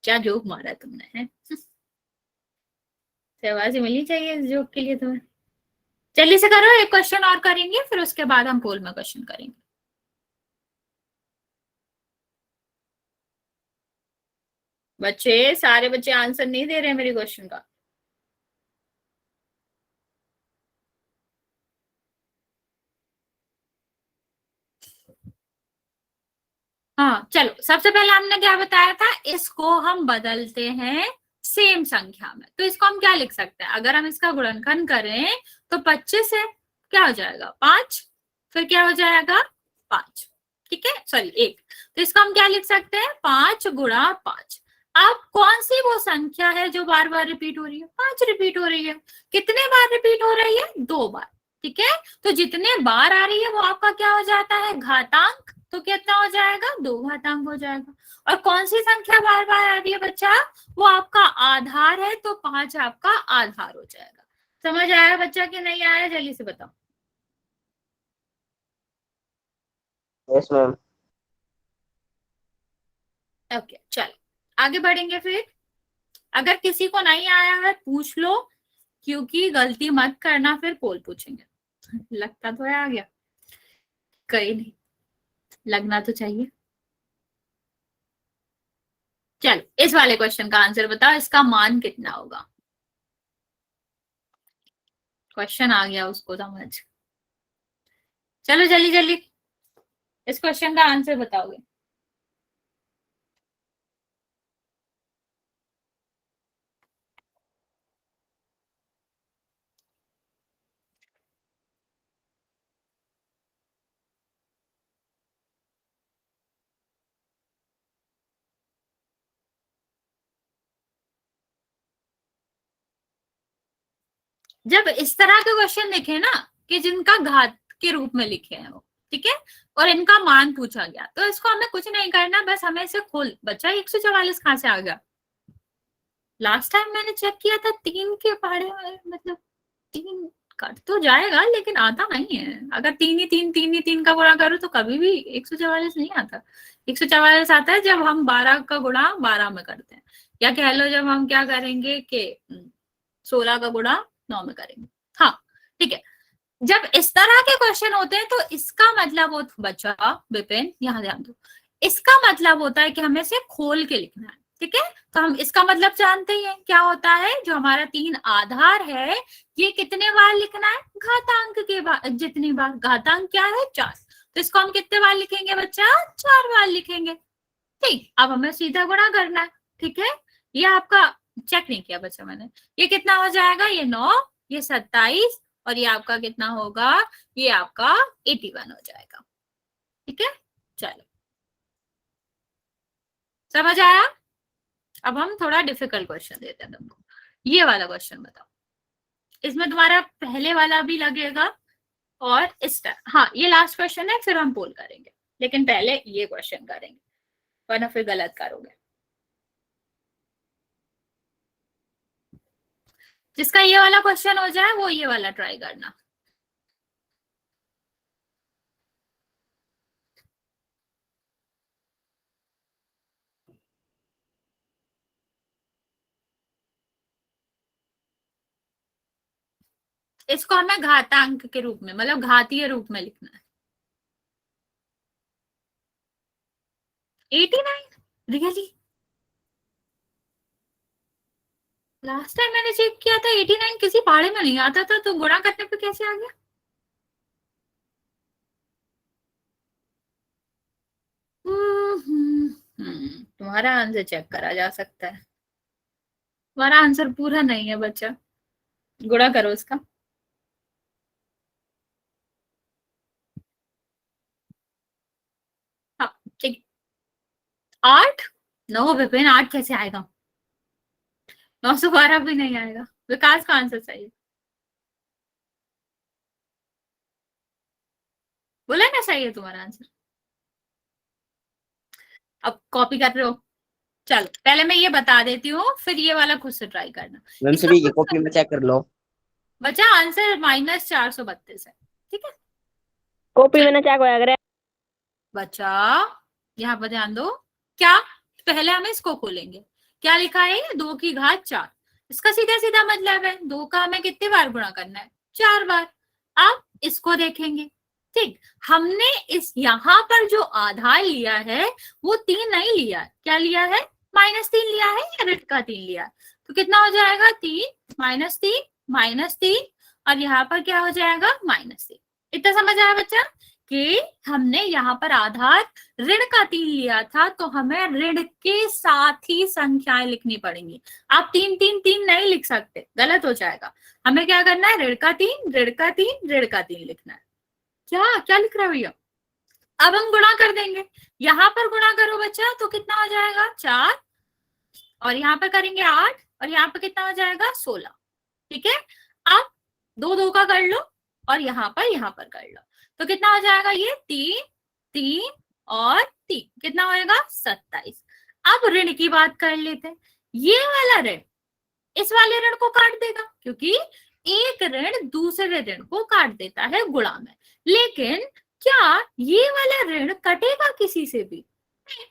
क्या जोक मारा तुमने है। शाबाशी मिलनी चाहिए इस जोक के लिए तुम्हें। जल्दी से करो, एक क्वेश्चन और करेंगे, फिर उसके बाद हम पोल में क्वेश्चन करेंगे। बच्चे, सारे बच्चे आंसर नहीं दे रहे हैं मेरे क्वेश्चन का। हाँ चलो, सबसे पहले हमने क्या बताया था, इसको हम बदलते हैं सेम संख्या में। तो इसको हम क्या लिख सकते हैं, अगर हम इसका गुणनखंड करें तो 25 है, क्या हो जाएगा 5, फिर क्या हो जाएगा 5, ठीक है, सॉरी 1। तो इसको हम क्या लिख सकते हैं, 5 गुणा 5। अब कौन सी वो संख्या है जो बार बार रिपीट हो रही है, 5 रिपीट हो रही है। कितने बार रिपीट हो रही है, 2 बार, ठीक है। तो जितने बार आ रही है वो आपका क्या हो जाता है, घातांक। तो कितना हो जाएगा, 2 घातांक हो जाएगा। और कौन सी संख्या बार बार आ रही है बच्चा, वो आपका आधार है, तो 5 आपका आधार हो जाएगा। समझ आया बच्चा कि नहीं आया, जल्दी से बताओ। Yes ma'am. ओके चलो, आगे बढ़ेंगे फिर। अगर किसी को नहीं आया है पूछ लो, क्योंकि गलती मत करना, फिर पोल पूछेंगे। लगता तो है आ गया, कहीं नहीं, लगना तो चाहिए। चलो, इस वाले क्वेश्चन का आंसर बताओ, इसका मान कितना होगा। क्वेश्चन आ गया उसको समझ। चलो जल्दी जल्दी, इस क्वेश्चन का आंसर बताओगे। जब इस तरह के क्वेश्चन लिखे ना, कि जिनका घात के रूप में लिखे हैं वो, ठीक है, और इनका मान पूछा गया, तो इसको हमें कुछ नहीं करना, बस हमें इसे खोल। बच्चा 144 कहाँ से आ गया, लास्ट टाइम मैंने चेक किया था 3 के पहाड़े में, मतलब 3 कट तो जाएगा लेकिन आता नहीं है। अगर 3 का गुणा करो तो कभी भी 144 नहीं आता। 144 आता है जब हम 12 का गुणा 12 में करते हैं, या कह लो जब हम क्या करेंगे कि 16 का गुणा 9 में करेंगे। हाँ ठीक है, जब इस तरह के क्वेश्चन होते हैं तो इसका मतलब हो, बच्चा विपिन यहाँ ध्यान दो, इसका मतलब होता है कि हमें से खोल के लिखना है, ठीक है। तो हम इसका मतलब जानते ही हैं, क्या होता है, जो हमारा 3 आधार है, ये कितने बार लिखना है, घातांक के बार, जितनी बार घातांक क्या है 4, तो इसको हम कितने बार लिखेंगे बच्चा, 4 बार लिखेंगे। ठीक, अब हमें सीधा गुणा करना है, ठीक है। ये आपका चेक नहीं किया बच्चा मैंने, ये कितना हो जाएगा, ये 9, ये 27, और ये आपका कितना होगा, ये आपका 81 हो जाएगा, ठीक है। चलो, समझ आया। अब हम थोड़ा डिफिकल्ट क्वेश्चन देते हैं तुमको। ये वाला क्वेश्चन बताओ, इसमें तुम्हारा पहले वाला भी लगेगा, और इस टाइम, हाँ ये लास्ट क्वेश्चन है, फिर हम पोल करेंगे, लेकिन पहले ये क्वेश्चन करेंगे, वरना फिर गलत करोगे। जिसका ये वाला क्वेश्चन हो जाए वो ये वाला ट्राई करना। इसको हमें घातांक के रूप में, मतलब घातीय रूप में लिखना है। 89, रियली, लास्ट टाइम मैंने चेक किया था 89 किसी पहाड़े में नहीं आता था, तो गुणा करने पे कैसे आ गया। तुम्हारा आंसर चेक करा जा सकता है, तुम्हारा आंसर पूरा नहीं है बच्चा, गुणा करो इसका। हाँ ठीक, 8, 9 विपिन, 8 कैसे आएगा, 912 भी नहीं आएगा। विकास का आंसर सही है, बोला ना सही है तुम्हारा आंसर। अब कॉपी कर रहे हो, चलो पहले मैं ये बता देती हूँ, फिर ये वाला खुद से ट्राई करना। मैम इसका सभी की खुद कॉपी से- में चेक कर लो। बचा आंसर -432 है, ठीक है। कॉपी में ना चेक होया करे। बचा यहाँ पर ध्यान दो, क्या पहले हम इसको खोलेंगे, क्या लिखा है, 2 की घात 4। इसका सीधा सीधा मतलब है 2 का हमें कितनी बार गुणा करना है, 4 बार। अब इसको देखेंगे, ठीक, हमने इस यहाँ पर जो आधार लिया है वो 3 नहीं लिया है, क्या लिया है, -3 लिया है या ऋण का 3 लिया है। तो कितना हो जाएगा, 3 -3 और यहाँ पर क्या हो जाएगा, -3। इतना समझ आया बच्चा कि हमने यहाँ पर आधार ऋण का 3 लिया था, तो हमें ऋण के साथ ही संख्याएं लिखनी पड़ेंगी। आप 3 3 3 नहीं लिख सकते, गलत हो जाएगा। हमें क्या करना है, ऋण का 3 ऋण का 3 ऋण का 3 लिखना है। क्या क्या लिख रहा है भैया। अब हम गुणा कर देंगे, यहाँ पर गुणा करो बच्चा तो कितना हो जाएगा, 4 और यहाँ पर करेंगे 8 और यहाँ पर कितना हो जाएगा, 16। ठीक है, अब 2 2 का कर लो और यहाँ पर कर लो, तो कितना हो जाएगा, ये 3 3 और 3 कितना होएगा, 27। अब ऋण की बात कर लेते हैं, ये वाला ऋण इस वाले ऋण को काट देगा, क्योंकि एक ऋण दूसरे ऋण को काट देता है गुणा में। लेकिन क्या ये वाला ऋण कटेगा किसी से भी,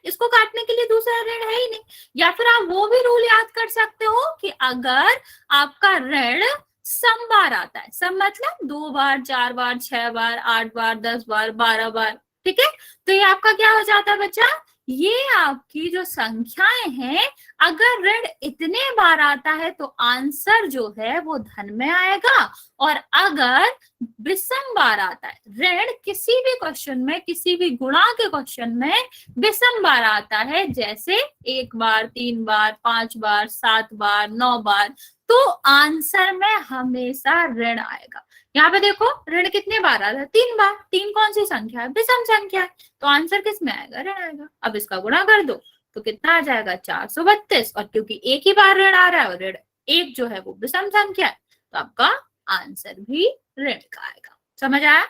इसको काटने के लिए दूसरा ऋण है ही नहीं। या फिर आप वो भी रूल याद कर सकते हो कि अगर आपका ऋण सम बार आता है, सम मतलब 2 बार 4 बार 6 बार 8 बार 10 बार 12 बार, ठीक है, तो ये आपका क्या हो जाता है बच्चा, ये आपकी जो संख्याएं हैं, अगर ऋण इतने बार आता है तो आंसर जो है वो धन में आएगा, और अगर विषम बार आता है, ऋण किसी भी क्वेश्चन में, किसी भी गुणा के क्वेश्चन में विषम बार आता है, जैसे 1 बार 3 बार 5 बार 7 बार 9 बार, तो आंसर में हमेशा ऋण आएगा। यहाँ पे देखो ऋण कितने बार आता है, 3 बार। 3 कौन सी संख्या है, विषम संख्या है, तो आंसर किस में आएगा, ऋण आएगा। अब इसका गुणा कर दो तो कितना आ जाएगा, 432, और क्योंकि एक ही बार ऋण आ रहा है और ऋण एक जो है वो विषम संख्या है, तो आपका आंसर भी ऋण का आएगा। समझ आया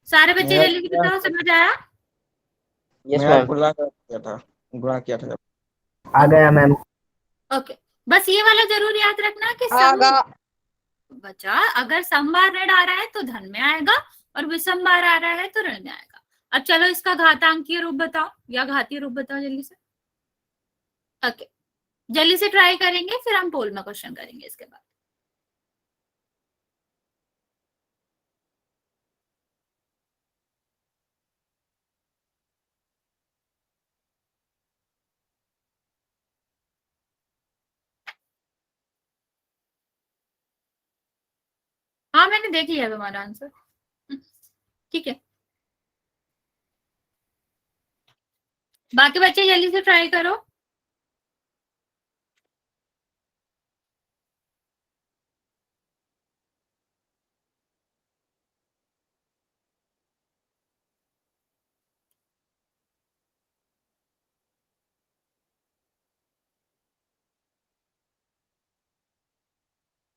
सारे बच्चे, जल्दी से बताओ, समझ आया। यस मेरा मैम। गुणा किया था, गुणा किया था। आ गया मैम। ओके, बस ये वाला जरूर याद रखना कि सम बचा, अगर सम बार ऋण आ रहा है तो धन में आएगा और विषम बार आ रहा है तो ऋण में आएगा। अब चलो इसका घातांकीय रूप बताओ या घातीय रूप बताओ जल्दी से। ओके, जल्दी से ट्राई करेंगे, फिर हम पोल में क्वेश्चन करेंगे इसके बाद। हाँ मैंने देख लिया तुम्हारा आंसर, ठीक है। बाकी बच्चे जल्दी से ट्राई करो।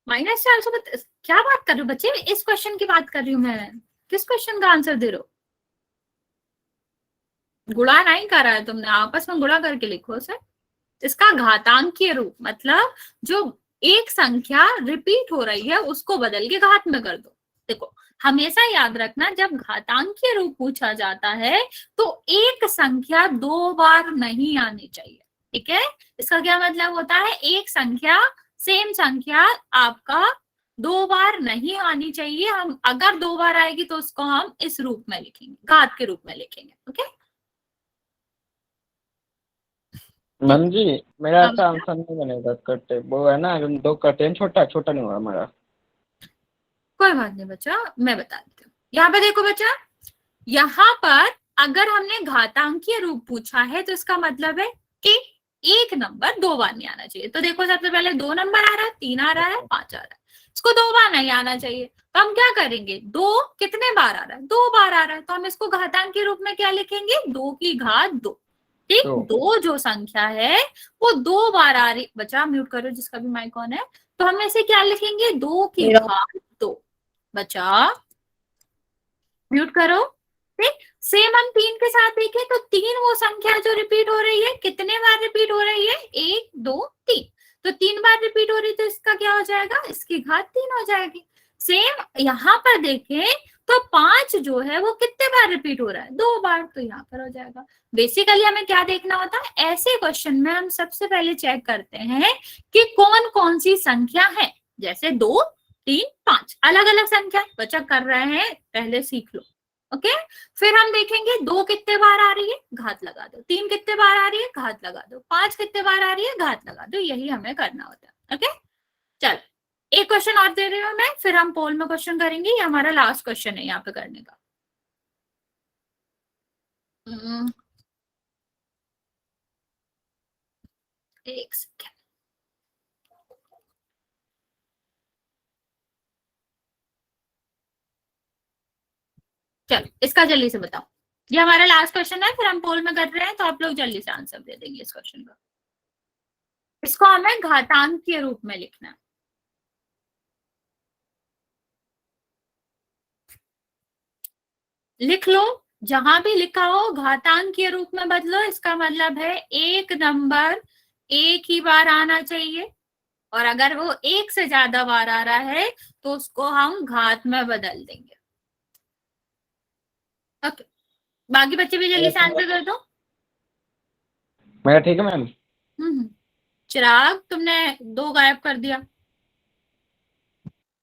-432, क्या बात कर रहे हो बच्चे, इस क्वेश्चन की बात कर रही हूँ मैं। किस क्वेश्चन का आंसर दे रहे हो, गुणा नहीं करा है तुमने, आपस में गुणा करके लिखो सर। इसका घातांकीय रूप मतलब जो एक संख्या रिपीट हो रही है उसको बदल के घात में कर दो। देखो हमेशा याद रखना, जब घातांकीय रूप पूछा जाता है तो एक संख्या 2 बार नहीं आनी चाहिए, ठीक है। इसका क्या मतलब होता है, एक संख्या, सेम संख्या आपका 2 बार नहीं आनी चाहिए। हम अगर 2 बार आएगी तो उसको हम इस रूप में लिखेंगे, घात के रूप में लिखेंगे, ओके। मैम जी मेरा हाँ, ऐसा आंसर नहीं बनेगा, कटे वो है ना, 2 कटे हैं, छोटा छोटा नहीं हुआ हमारा। कोई बात नहीं बच्चा, मैं बता देती हूँ। यहाँ पे देखो बच्चा, यहाँ पर अगर हमने घातांकीय रूप पूछा है तो इसका मतलब है कि एक नंबर 2 बार नहीं आना चाहिए। तो देखो सबसे पहले 2 नंबर आ रहा है, 3 आ रहा है, 5 आ रहा है, इसको 2 बार नहीं आना चाहिए। तो हम क्या करेंगे, 2 कितने बार आ रहा है, 2 बार आ रहा है, तो हम इसको घातांकीय रूप में क्या लिखेंगे, 2 की घात 2, ठीक। 2 जो संख्या है वो 2 बार आ रही, बच्चा म्यूट करो जिसका भी माइक ऑन है, तो हम इसे क्या लिखेंगे, 2 की घात 2। बच्चा म्यूट करो, कैसे? सेम हम 3 के साथ देखें तो 3 वो संख्या जो रिपीट हो रही है, कितने बार रिपीट हो रही है? 1 2 3, तो 3 बार रिपीट हो रही, तो इसका क्या हो जाएगा? इसकी घात 3 हो जाएगी। सेम यहाँ पर देखें तो 5 जो है वो कितने बार रिपीट हो रहा है? 2 बार, तो यहाँ पर हो जाएगा। बेसिकली हमें क्या देखना होता है? ऐसे क्वेश्चन में हम सबसे पहले चेक करते हैं कि कौन कौन सी संख्या है, जैसे 2 3 5 अलग अलग संख्या बच्चा कर रहे हैं, पहले सीख लो। ओके, फिर हम देखेंगे 2 कितने बार आ रही है, घात लगा दो। 3 कितने बार आ रही है, घात लगा दो। 5 कितने बार आ रही है, घात लगा दो। यही हमें करना होता है। ओके, चल एक क्वेश्चन और दे रही हूँ मैं, फिर हम पोल में क्वेश्चन करेंगे। ये हमारा लास्ट क्वेश्चन है यहाँ पे करने का। एक सेकेंड, चलो इसका जल्दी से बताओ। ये हमारा लास्ट क्वेश्चन है, फिर हम पोल में कर रहे हैं, तो आप लोग जल्दी से आंसर दे देंगे इस क्वेश्चन का। इसको हमें घातांक के रूप में लिखना है। लिख लो, जहां भी लिखा हो घातांक के रूप में बदलो। इसका मतलब है एक नंबर एक ही बार आना चाहिए, और अगर वो एक से ज्यादा बार आ रहा है तो उसको हम घात में बदल देंगे। ओके, बाकी बच्चे भी जल्दी से आंसर कर दो। मेरा ठीक है मैम। चिराग, तुमने 2 गायब कर दिया।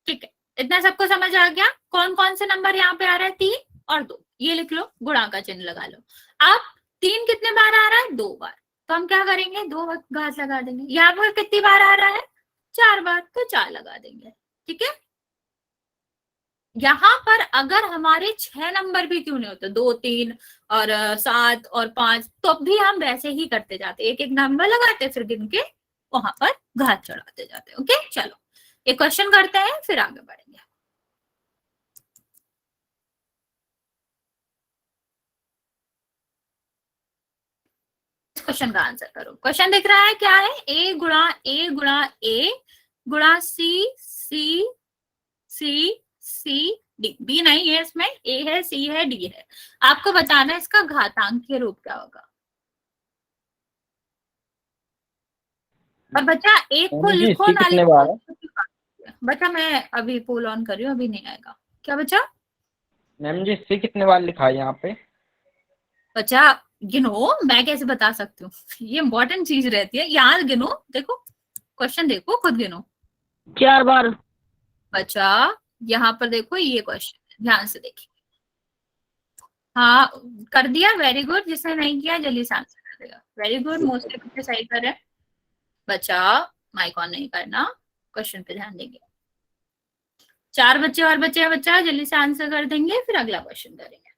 ठीक है, इतना सबको समझ आ गया? कौन कौन से नंबर यहाँ पे आ रहा है? 3 और 2। ये लिख लो, गुणा का चिन्ह लगा लो। अब 3 कितने बार आ रहा है? 2 बार, तो हम क्या करेंगे? 2 घात लगा देंगे। यहाँ पर कितनी बार आ रहा है? 4 बार, तो 4 लगा देंगे। ठीक है, यहाँ पर अगर हमारे 6 नंबर भी क्यों नहीं होते, 2 3 और 7 और 5, तो भी हम वैसे ही करते जाते, एक एक नंबर लगाते, फिर गिन के वहां पर घात चढ़ाते जाते। ओके, चलो एक क्वेश्चन करते हैं, फिर आगे बढ़ेंगे। क्वेश्चन का आंसर करो। क्वेश्चन दिख रहा है, क्या है? ए गुणा ए गुणा ए गुणा सी सी सी सी डी। बी नहीं है इसमें, ए है, सी है, डी है। आपको बताना है इसका घातांकीय रूप क्या होगा। और बच्चा एक को लिखो ना कितने लिखो। बार है? बच्चा मैं अभी पोल ऑन कर रही हूँ, अभी नहीं आएगा। क्या बच्चा? मैम जी सी कितने बार लिखा है यहाँ पे? बच्चा गिनो, मैं कैसे बता सकती हूँ? ये इंपॉर्टेंट चीज रहती है, यहाँ गिनो। देखो क्वेश्चन, देखो खुद गिनो। 4 बार। बच्चा यहाँ पर देखो, ये क्वेश्चन ध्यान से देखिए। हाँ कर दिया, वेरी गुड। जिसने नहीं किया जल्दी से आंसर कर देगा। वेरी गुड, मोस्टली बच्चे सही कर रहे हैं। बच्चा माइक ऑन नहीं करना, क्वेश्चन पे ध्यान देंगे। 4 बच्चे और बच्चे हैं बच्चा, जल्दी से आंसर कर देंगे, फिर अगला क्वेश्चन करेंगे।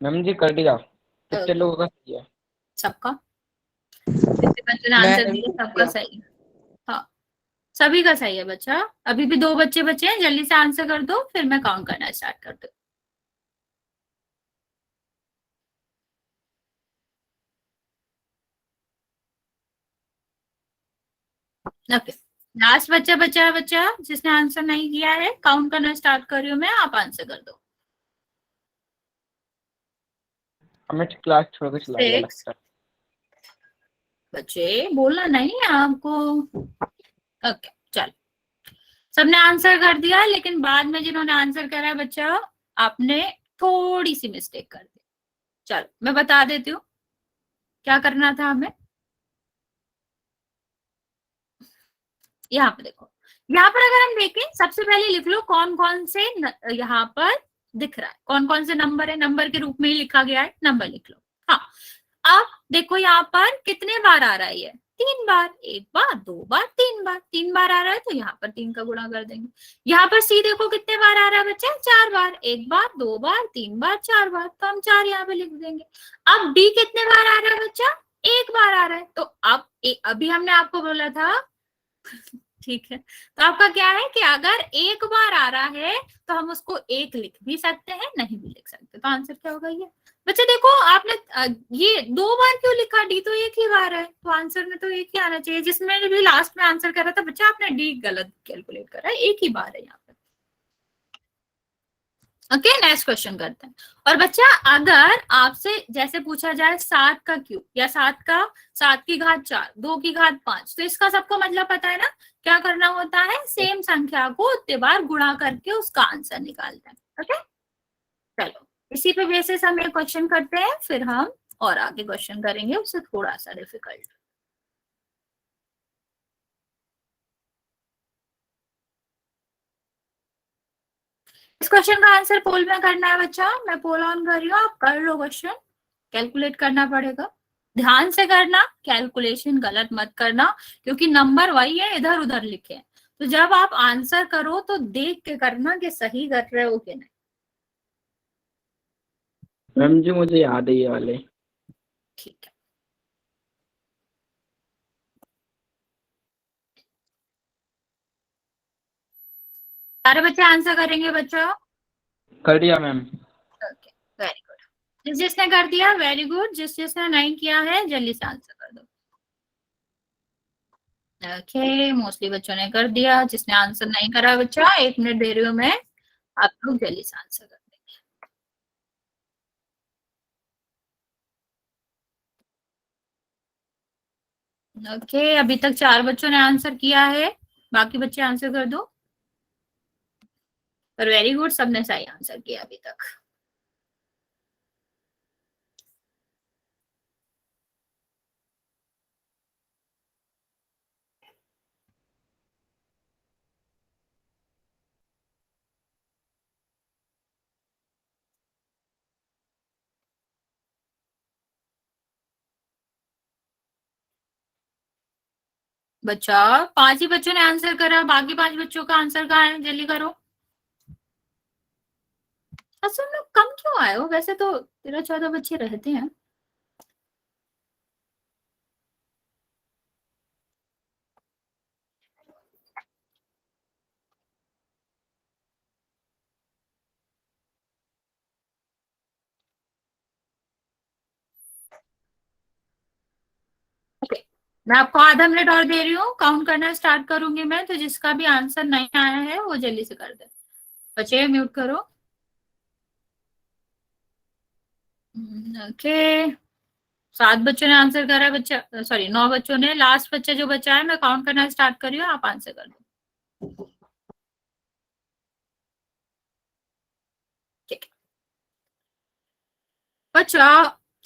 मैम जी कर दिया। कितने लोगों का सही है? सबका, जितने बच्चों ने आंसर दिया सबका सही है। हाँ सभी का सही है बच्चा। अभी भी 2 बच्चे बचे हैं, जल्दी से आंसर कर दो, फिर मैं काउंट करना स्टार्ट कर दूँ। ओके, लास्ट बच्चा बचा है बच्चा, जिसने आंसर नहीं किया है। काउंट करना स्टार्ट कर रही हूँ मैं, आप आंसर कर दो। हमें क्लास छोड़ के चला गया 6 लगता है। बच्चे बोलना नहीं है आपको। ओके चलो, सबने आंसर कर दिया, लेकिन बाद में जिन्होंने आंसर करा है बच्चा, आपने थोड़ी सी मिस्टेक कर दी। चलो मैं बता देती हूँ क्या करना था हमें। यहाँ पे देखो, यहाँ पर अगर हम देखें, सबसे पहले लिख लो कौन कौन से यहाँ पर दिख रहा है, कौन कौन से नंबर है। नंबर के रूप में ही लिखा गया है, नंबर लिख लो। हाँ अब देखो यहाँ पर कितने बार आ रहा है ये? 3 बार। 1 बार, 2 बार, 3 बार। 3 बार आ रहा है तो यहाँ पर 3 का गुणा कर देंगे। यहाँ पर सी देखो कितने बार आ रहा है बच्चा? 4 बार। 1 बार, 2 बार, 3 बार, 4 बार, तो हम 4 यहाँ पे लिख देंगे। अब डी कितने बार आ रहा है बच्चा? 1 बार आ रहा है। तो अब अभी हमने आपको बोला था ठीक है, तो आपका क्या है कि अगर 1 बार आ रहा है तो हम उसको 1 लिख भी सकते हैं, नहीं भी लिख सकते। तो आंसर क्या होगा ये? बच्चे देखो आपने ये 2 बार क्यों लिखा? डी तो 1 ही बार है, तो आंसर में तो 1 ही आना चाहिए। जिसमें भी लास्ट में आंसर करा था बच्चा, आपने डी गलत कैलकुलेट करा है, 1 ही बार है यहाँ पे। ओके, नेक्स्ट क्वेश्चन करते हैं। और बच्चा अगर आपसे जैसे पूछा जाए 7 का क्यूब या 7 की घात 4, 2 की घात 5, तो इसका सबको मतलब पता है ना, क्या करना होता है, सेम संख्या को उतने बार गुणा करके उसका आंसर निकालते हैं। ओके, चलो इसी पे बेसिस हम ये क्वेश्चन करते हैं, फिर हम और आगे क्वेश्चन करेंगे उससे थोड़ा सा डिफिकल्ट। इस क्वेश्चन का आंसर पोल में करना है बच्चा, मैं पोल ऑन कर रही हूँ, आप कर लो क्वेश्चन, कैलकुलेट करना पड़ेगा, ध्यान से करना, कैलकुलेशन गलत मत करना, क्योंकि नंबर वही है, इधर उधर लिखे हैं, तो जब आप आंसर करो तो देख के करना कि सही कर रहे हो कि नहीं। मैम जी मुझे याद है ये वाले। ठीक है, सारे बच्चे आंसर करेंगे बच्चों? कर दिया मैम। Okay, very good. जिसने कर दिया वेरी गुड, जिसने नहीं किया है जल्दी से आंसर कर दो। ओके, मोस्टली बच्चों ने कर दिया, जिसने आंसर नहीं करा बच्चा 1 मिनट दे रही हूँ मैं, आप लोग जल्दी से आंसर कर देंगे। ओके, अभी तक 4 बच्चों ने आंसर किया है, बाकी बच्चे आंसर कर दो। पर वेरी गुड, सबने सही आंसर किया अभी तक। बच्चा 5 ही बच्चों ने आंसर करा, बाकी 5 बच्चों का आंसर कहाँ है, जल्दी करो। असल में कम क्यों आए हो, वैसे तो 13-14 बच्चे रहते हैं। ओके, मैं आपको आधा मिनट और दे रही हूँ, काउंट करना स्टार्ट करूंगी मैं, तो जिसका भी आंसर नहीं आया है वो जल्दी से कर दे। बच्चे म्यूट करो। ओके, 7 बच्चों ने आंसर करा, बच्चा सॉरी 9 बच्चों ने, लास्ट बच्चा जो बचा है मैं काउंट करना स्टार्ट कर रही हूँ, आप आंसर कर दो। ठीक है बच्चा,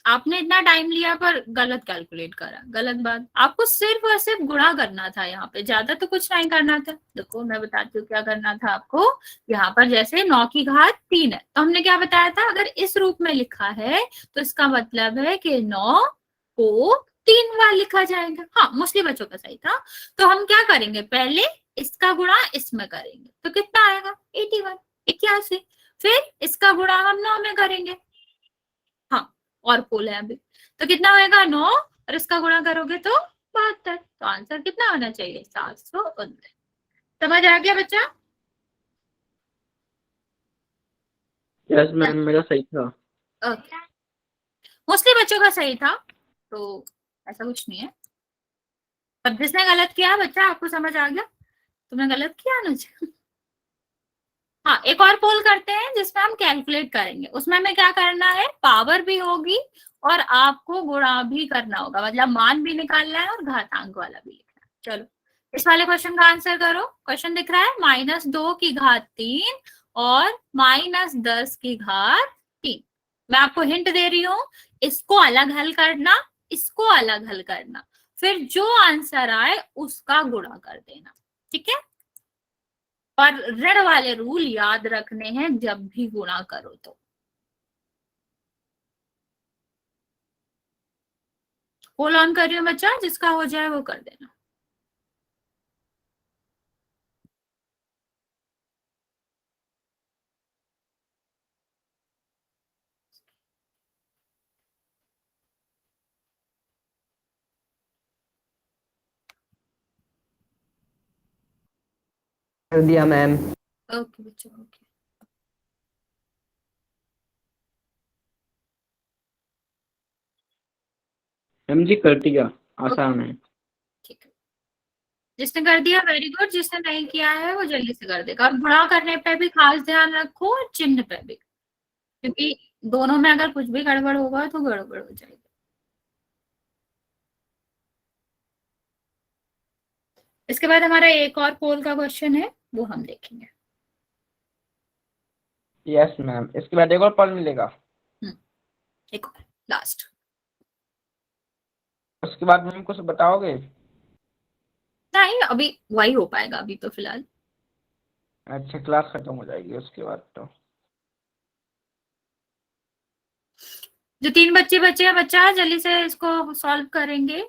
आपने इतना टाइम लिया पर गलत कैलकुलेट करा, गलत बात, आपको सिर्फ और सिर्फ गुणा करना था, यहाँ पे ज्यादा तो कुछ नहीं करना था। देखो मैं बताती हूँ क्या करना था आपको, यहाँ पर जैसे 9 की घात 3 है, तो हमने क्या बताया था, अगर इस रूप में लिखा है तो इसका मतलब है कि 9 को 3 बार लिखा जाएगा। हाँ, मोस्टली बच्चों का सही था। तो हम क्या करेंगे, पहले इसका गुणा इसमें करेंगे, तो कितना आएगा 81, 81, फिर इसका गुणा हम 9 में करेंगे, हाँ, और पोल है अभी, तो कितना होएगा 9, और इसका गुणा करोगे तो 72, तो आंसर कितना होना चाहिए 719। समझ आ गया बच्चा? यस मैम मेरा सही था। ओके, मोस्टली बच्चों का सही था, तो ऐसा कुछ नहीं है। अब जिसने गलत किया बच्चा, आपको समझ आ गया तुमने गलत किया ना। हाँ, एक और पोल करते हैं जिसमें हम कैलकुलेट करेंगे, उसमें हमें क्या करना है, पावर भी होगी और आपको गुणा भी करना होगा, मतलब मान भी निकालना है और घातांक वाला भी लिखना है। चलो इस वाले क्वेश्चन का आंसर करो। क्वेश्चन दिख रहा है -2 की घात 3 और -10 की घात 3। मैं आपको हिंट दे रही हूँ, इसको अलग हल करना, इसको अलग हल करना, फिर जो आंसर आए उसका गुणा कर देना, ठीक है। और ऋण वाले रूल याद रखने हैं जब भी गुणा करो तो। पोल ऑन कर रही हूँ बच्चा, जिसका हो जाए वो कर देना। कर दिया मैम। ओके बच्चा, ओके। मैम जी कर दिया, आसान है। ठीक है, जिसने कर दिया वेरी गुड, जिसने नहीं किया है वो जल्दी से कर देगा। और गुणा करने पे भी खास ध्यान रखो और चिन्ह पे भी, क्योंकि दोनों में अगर कुछ भी गड़बड़ होगा तो गड़बड़ हो जाएगी। इसके बाद हमारा एक और पोल का क्वेश्चन है, वो हम देखेंगे। यस मैम, इसके बाद एक और पल मिलेगा। एक और लास्ट। उसके बाद मैम कुछ बताओगे? नहीं, अभी वही हो पाएगा अभी तो फिलहाल। अच्छा, क्लास खत्म हो जाएगी उसके बाद तो। जो 3 बच्चे बचे हैं बच्चा जल्दी से इसको सॉल्व करेंगे।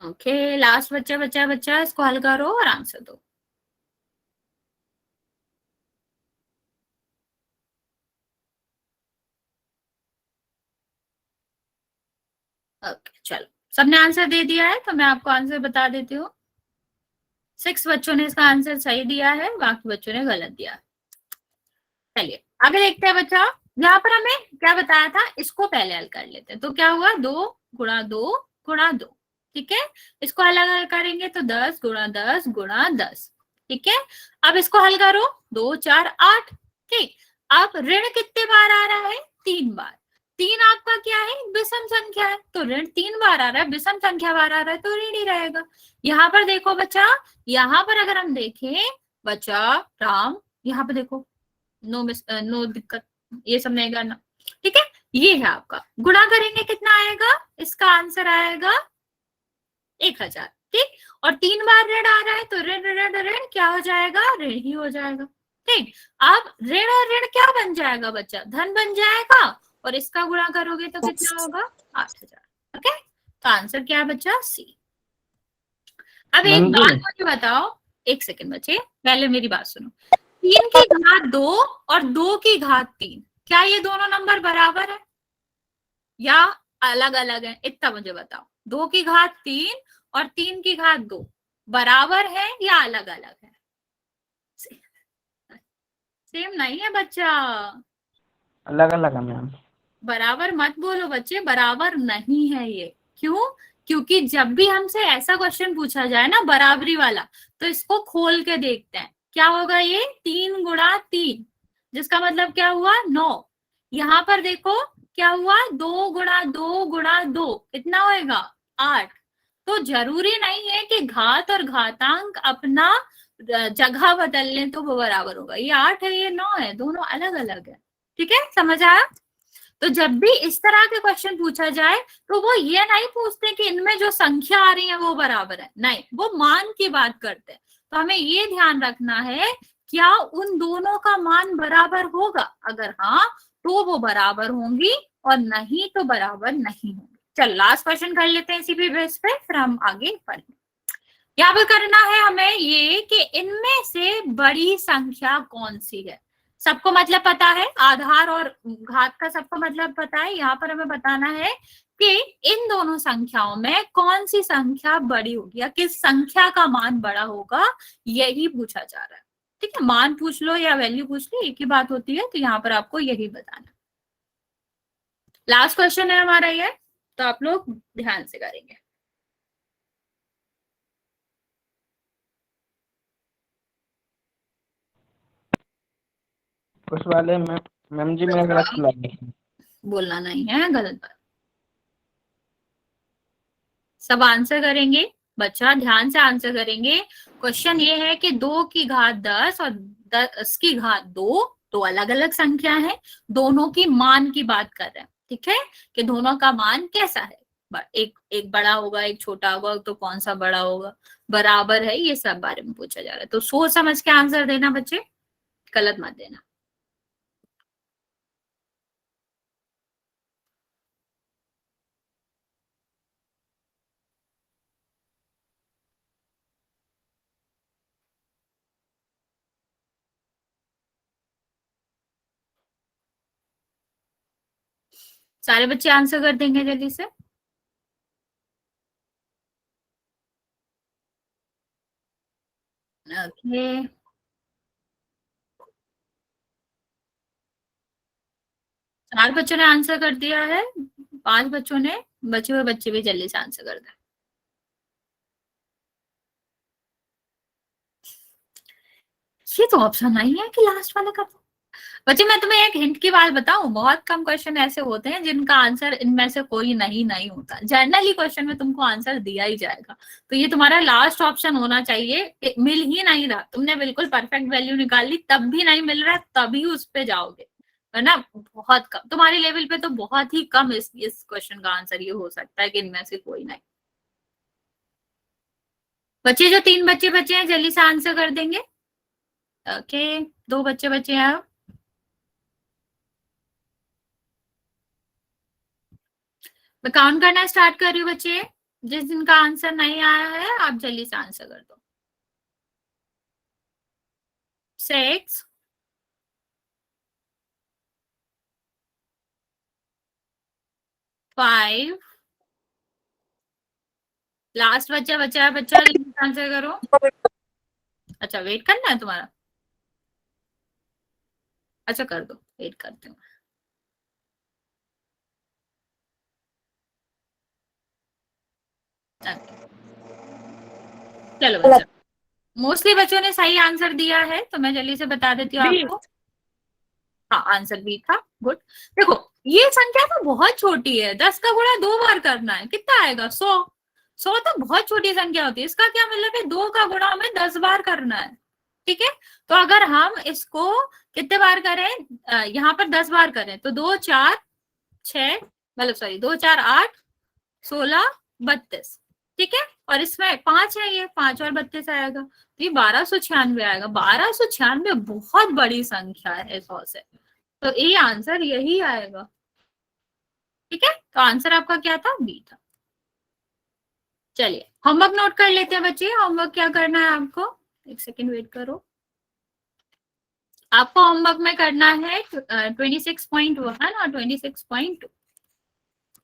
ओके, लास्ट बच्चा बच्चा बच्चा इसको हल करो और आंसर दो। ओके चलो, सबने आंसर दे दिया है तो मैं आपको आंसर बता देती हूँ। 6 बच्चों ने इसका आंसर सही दिया है, बाकी बच्चों ने गलत दिया है। चलिए आगे देखते हैं बच्चा। यहाँ पर हमें क्या बताया था, इसको पहले हल कर लेते हैं। तो क्या हुआ, 2 गुणा 2 गुणा 2, ठीक है। इसको अलग हल करेंगे तो 10 गुणा 10 गुणा 10, ठीक है। अब इसको हल करो, 2 4 8, ठीक। अब ऋण कितने बार आ रहा है, 3 बार। 3 आपका क्या है, विषम संख्या है, तो ऋण 3 बार आ रहा है, विषम संख्या बार आ रहा है तो ऋण ही रहेगा। यहाँ पर देखो बच्चा, यहाँ पर अगर हम देखें बच्चा राम, यहाँ पे देखो नो दिक्कत, ये सब नहीं करना, ठीक है। ये है आपका, गुणा करेंगे कितना आएगा, इसका आंसर आएगा 1000, ठीक। और 3 बार ऋण आ रहा है तो ऋण ऋण ऋण क्या हो जाएगा, ऋण ही हो जाएगा, ठीक। अब ऋण और ऋण क्या बन जाएगा बच्चा, धन बन जाएगा। और इसका गुणा करोगे तो कितना होगा, 8000, ओके। तो आंसर क्या है बच्चा, सी। अब एक मैम जी, बात मुझे बताओ, एक सेकंड बच्चे, पहले मेरी बात सुनो। 3 की घात 2 और 2 की घात 3, क्या ये दोनों नंबर बराबर है या अलग अलग है, इतना मुझे बताओ। 2 की घात 3 और 3 की घात 2 बराबर है या अलग अलग है? सेम नहीं है बच्चा, अलग अलग है मैम। बराबर मत बोलो बच्चे, बराबर नहीं है ये। क्यों, क्योंकि जब भी हमसे ऐसा क्वेश्चन पूछा जाए ना बराबरी वाला, तो इसको खोल के देखते हैं क्या होगा। ये 3 गुणा 3, जिसका मतलब क्या हुआ, 9। यहाँ पर देखो क्या हुआ, 2 गुणा 2 गुणा 2 कितना होएगा, 8। तो जरूरी नहीं है कि घात और घातांक अपना जगह बदल लें तो वो बराबर होगा। ये 8 है, ये 9 है, दोनों अलग अलग है, ठीक है, समझ आया। तो जब भी इस तरह के क्वेश्चन पूछा जाए तो वो ये नहीं पूछते कि इनमें जो संख्या आ रही है वो बराबर है, नहीं, वो मान की बात करते हैं। तो हमें ये ध्यान रखना है, क्या उन दोनों का मान बराबर होगा, अगर हाँ तो वो बराबर होंगी और नहीं तो बराबर नहीं होंगी। चल लास्ट क्वेश्चन कर लेते हैं इसी भी बेस पे, फिर हम आगे पढ़ेंगे। यहाँ पर करना है हमें ये कि इनमें से बड़ी संख्या कौन सी है। सबको मतलब पता है, आधार और घात का सबको मतलब पता है। यहाँ पर हमें बताना है कि इन दोनों संख्याओं में कौन सी संख्या बड़ी होगी या किस संख्या का मान बड़ा होगा, यही पूछा जा रहा है, ठीक है। मान पूछ लो या वैल्यू पूछ लो, एक ही बात होती है। तो यहाँ पर आपको यही बताना। लास्ट क्वेश्चन है हमारा ये, तो आप लोग ध्यान से करेंगे। उस वाले मैम जी मैं गलत खुला गया। बोलना नहीं है, गलत बात। सब आंसर करेंगे बच्चा, ध्यान से आंसर करेंगे। क्वेश्चन ये है कि 2 की घात 10 और 10 की घात 2 तो अलग अलग संख्या है, दोनों की मान की बात कर रहे हैं, ठीक है, कि दोनों का मान कैसा है। एक बड़ा होगा, एक छोटा होगा, तो कौन सा बड़ा होगा, बराबर है, ये सब बारे में पूछा जा रहा है। तो सोच समझ के आंसर देना बच्चे, गलत मत देना। सारे बच्चे आंसर कर देंगे जल्दी से। ओके, 4 बच्चों ने आंसर कर दिया है, 5 बच्चों ने, बचे हुए बच्चे भी जल्दी से आंसर कर दें। ये तो ऑप्शन नहीं है कि लास्ट वाले का। बच्चे मैं तुम्हें एक हिंट की बात बताऊं, बहुत कम क्वेश्चन ऐसे होते हैं जिनका आंसर इनमें से कोई नहीं होता। जनरली क्वेश्चन में तुमको आंसर दिया ही जाएगा, तो ये तुम्हारा लास्ट ऑप्शन होना चाहिए। मिल ही नहीं रहा, तुमने बिल्कुल परफेक्ट वैल्यू निकाल ली, तब भी नहीं मिल रहा है, तभी उस पे जाओगे, वरना बहुत कम तुम्हारे लेवल पे तो बहुत ही कम इस क्वेश्चन का आंसर ये हो सकता है कि इनमें से कोई नहीं। बच्चे जो 3 बच्चे बचे हैं जल्दी से आंसर कर देंगे। ओके, 2 बच्चे बचे हैं अब। मैं काउंट करना स्टार्ट कर रही हूँ बच्चे, जिस दिन का आंसर नहीं आया है आप जल्दी से आंसर कर दो। 6 5 लास्ट बच्चा बचा है, बच्चा जल्दी आंसर करो। अच्छा वेट करना है तुम्हारा, अच्छा कर दो, वेट करते हूँ। चलो बच्चा, मोस्टली बच्चों ने सही आंसर दिया है, तो मैं जल्दी से बता देती हूँ आपको। हाँ आंसर बी था, गुड। देखो ये संख्या तो बहुत छोटी है, 10 का गुणा 2 बार करना है, कितना आएगा 100। 100 तो बहुत छोटी संख्या होती है, इसका क्या मतलब है 2 का गुणा हमें 10 बार करना है, ठीक है। तो अगर हम इसको कितने बार करें, यहाँ पर 10 बार करें तो 2 4 6 मतलब सॉरी 2 4 8 16 32, ठीक है। और इसमें 5 है, ये 5 और 32 आएगा, तो ये 1296 आएगा। 1296 बहुत बड़ी संख्या है 100 से, तो ये आंसर यही आएगा, ठीक है। तो आंसर आपका क्या था, बी था। चलिए होमवर्क नोट कर लेते हैं बच्चे। होमवर्क क्या करना है आपको, एक सेकेंड वेट करो। आपको होमवर्क में करना है 26.1 और 26.2।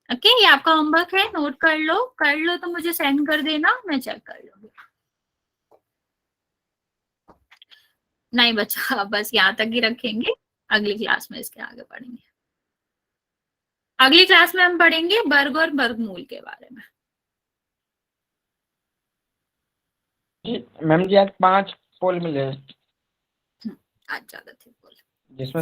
ओके, ये आपका होमवर्क है, नोट कर लो तो मुझे सेंड कर देना, मैं चेक कर लूंगी। नहीं बच्चा बस यहाँ तक ही रखेंगे, अगली क्लास में इसके आगे पढ़ेंगे। अगली क्लास में हम पढ़ेंगे वर्ग और वर्गमूल के बारे में। मैम जी आज 5 पोल मिले हैं, आज ज्यादा थे बोल, जिसमें